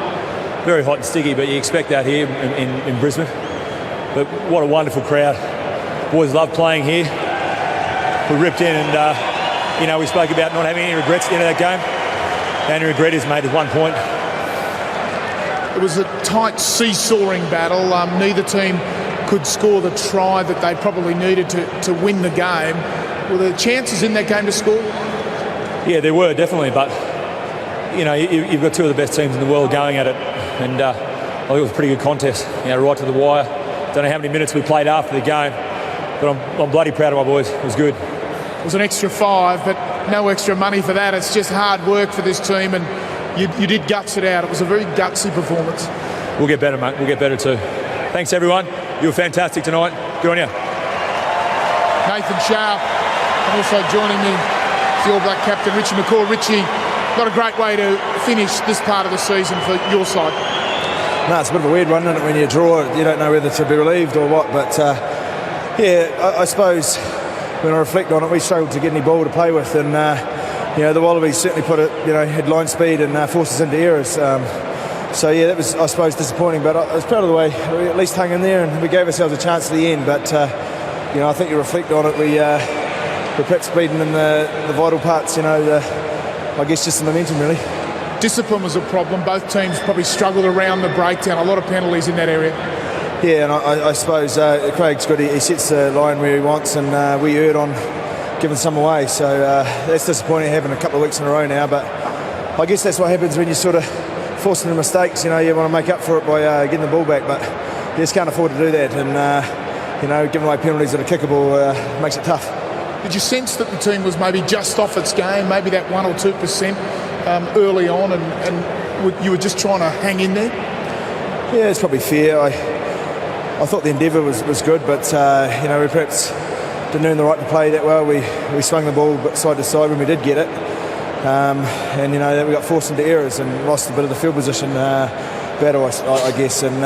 Very hot and sticky, but you expect that here in Brisbane. But what a wonderful crowd. Boys love playing here. We ripped in and, we spoke about not having any regrets at the end of that game. The only regret is made at 1 point. It was a tight seesawing battle. Neither team could score the try that they probably needed to win the game. Were there chances in that game to score? Yeah, there were, definitely. But, you've got two of the best teams in the world going at it. And I think it was a pretty good contest, right to the wire. Don't know how many minutes we played after the game, but I'm bloody proud of my boys. It was good. It was an extra 5, but no extra money for that. It's just hard work for this team, and you did guts it out. It was a very gutsy performance. We'll get better, mate. We'll get better too. Thanks, everyone. You were fantastic tonight. Good on you. Nathan Sharp, and also joining me is the All Black captain, Richie McCaw. Richie, not a great way to finish this part of the season for your side. No, it's a bit of a weird one, isn't it? When you draw, you don't know whether to be relieved or what. But I suppose when I reflect on it, we struggled to get any ball to play with, and the Wallabies certainly put it, had line speed and forced us into errors. That was, I suppose, disappointing. But I was proud of the way we at least hung in there, and we gave ourselves a chance at the end. But I think you reflect on it, we perhaps bleeding in the vital parts. I guess just the momentum, really. Discipline was a problem. Both teams probably struggled around the breakdown. A lot of penalties in that area. Yeah, and I suppose Craig's good. He sets the line where he wants, and we erred on giving some away. So that's disappointing, having a couple of weeks in a row now. But I guess that's what happens when you sort of force into mistakes. You want to make up for it by getting the ball back, but you just can't afford to do that. And giving away penalties that are kickable makes it tough. Did you sense that the team was maybe just off its game, maybe that 1 or 2% early on, and you were just trying to hang in there? Yeah, it's probably fair. I thought the endeavour was good, but we perhaps didn't earn the right to play that well. We swung the ball side to side when we did get it, and we got forced into errors and lost a bit of the field position battle, I guess. And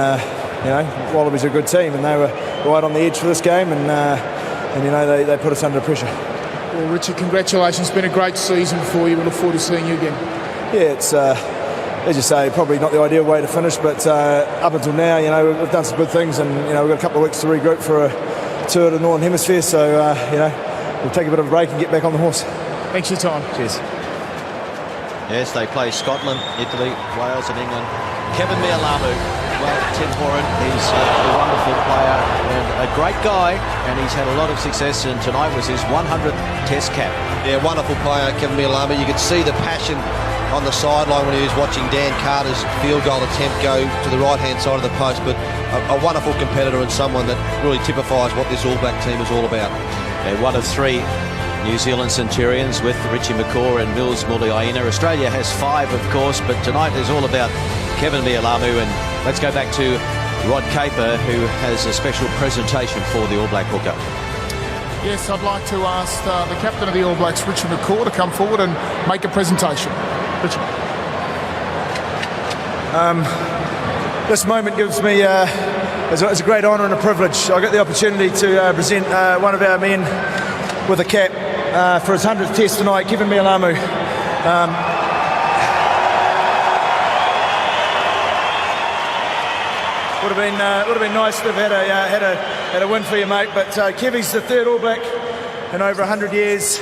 Wallabies are a good team, and they were right on the edge for this game, and they put us under pressure. Well, Richard, congratulations. It's been a great season for you. We look forward to seeing you again. Yeah, it's, as you say, probably not the ideal way to finish, but up until now, we've done some good things, and, we've got a couple of weeks to regroup for a tour to the Northern Hemisphere, so, we'll take a bit of a break and get back on the horse. Thanks for your time. Cheers. Yes, they play Scotland, Italy, Wales and England. Kevin Mealamu, well, Tim Horan, he's a wonderful player and a great guy, and he's had a lot of success, and tonight was his 100th Test cap. Yeah, wonderful player, Kevin Mealamu. You could see the passion on the sideline when he was watching Dan Carter's field goal attempt go to the right-hand side of the post, but a wonderful competitor and someone that really typifies what this All Black team is all about. They're one of 3 New Zealand Centurions with Richie McCaw and Mills Muliaina. Australia has 5, of course, but tonight is all about Kevin Mealamu, and let's go back to Rod Caper, who has a special presentation for the All Black hooker. Yes, I'd like to ask the captain of the All Blacks, Richie McCaw, to come forward and make a presentation. Richie. This moment gives me it's a great honour and a privilege. I got the opportunity to present one of our men with a cap for his 100th Test tonight, Kevin Mealamu. Would have been nice to have had a win for you, mate. But Kevy's the 3rd All Black in over 100 years,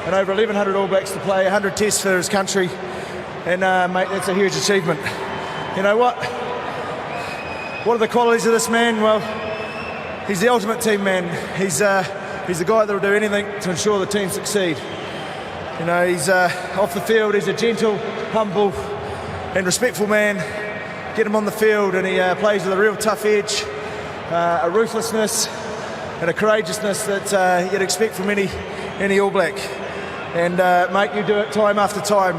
and over 1,100 All Blacks to play 100 Tests for his country. And mate, that's a huge achievement. You know what? What are the qualities of this man? Well, he's the ultimate team man. He's the guy that will do anything to ensure the team succeed. He's off the field. He's a gentle, humble, and respectful man. Get him on the field, and he plays with a real tough edge, a ruthlessness, and a courageousness that you'd expect from any All Black. And mate, you do it time after time.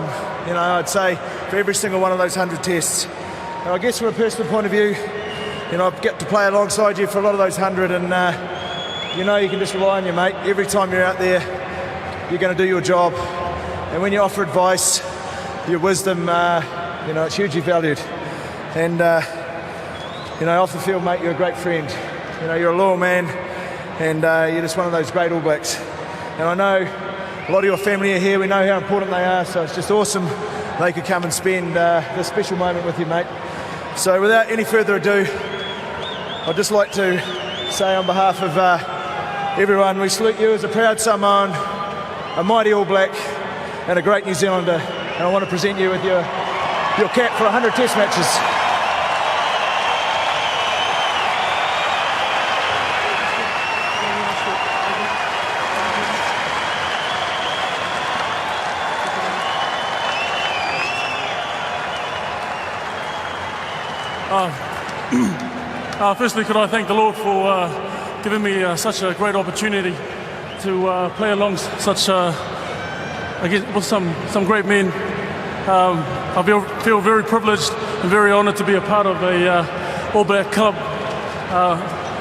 I'd say for every single one of those 100 tests. And I guess from a personal point of view, I get to play alongside you for a lot of those 100, and you can just rely on you, mate. Every time you're out there, you're going to do your job. And when you offer advice, your wisdom, it's hugely valued. And you know, off the field, mate, you're a great friend. You know, you're a loyal man, and you're just one of those great All Blacks. And I know a lot of your family are here. We know how important they are, so it's just awesome they could come and spend this special moment with you, mate. So without any further ado, I'd just like to say on behalf of everyone, we salute you as a proud Samoan, a mighty All Black, and a great New Zealander. And I want to present you with your cap for 100 Test matches. Firstly, could I thank the Lord for giving me such a great opportunity to play along such, I guess, with some great men. I feel very privileged and very honoured to be a part of a All Black club.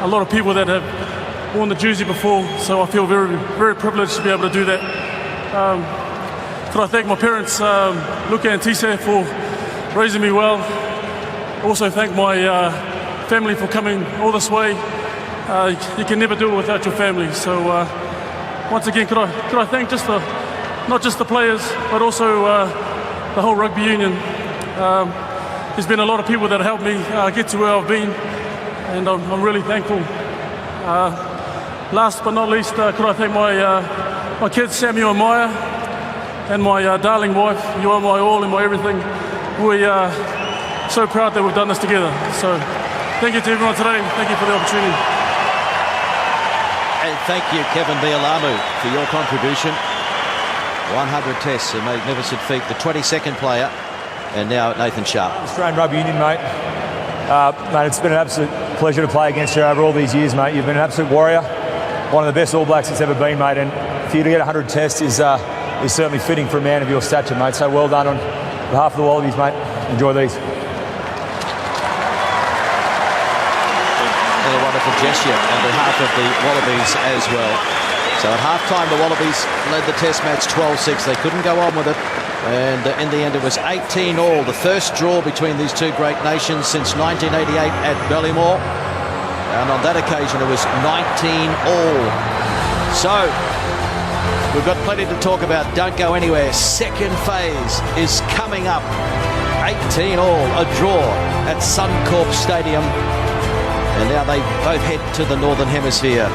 A lot of people that have worn the jersey before, so I feel very, very privileged to be able to do that. Could I thank my parents, Luca and Tisa, for raising me well. Also thank my family for coming all this way. You can never do it without your family. So once again, could I thank not just the players, but also the whole rugby union. There's been a lot of people that helped me get to where I've been, and I'm really thankful. Last but not least, could I thank my kids, Samuel and Maya, and my darling wife. You are my all and my everything. We are so proud that we've done this together. So thank you to everyone today. Thank you for the opportunity. And thank you, Kevin Bialamu, for your contribution. 100 tests, a magnificent feat. The 22nd player, and now Nathan Sharp. Australian Rugby Union, mate. Mate, it's been an absolute pleasure to play against you over all these years, mate. You've been an absolute warrior. One of the best All Blacks that's ever been, mate. And for you to get 100 tests is certainly fitting for a man of your stature, mate. So well done on behalf of the Wallabies, mate. Enjoy these. A wonderful gesture on behalf of the Wallabies as well. So at half-time, the Wallabies led the Test match 12-6. They couldn't go on with it. And in the end, it was 18-all, the first draw between these two great nations since 1988 at Ballymore. And on that occasion, it was 19-all. So we've got plenty to talk about. Don't go anywhere. Second phase is coming up. 18-all, a draw at Suncorp Stadium. And now they both head to the Northern Hemisphere.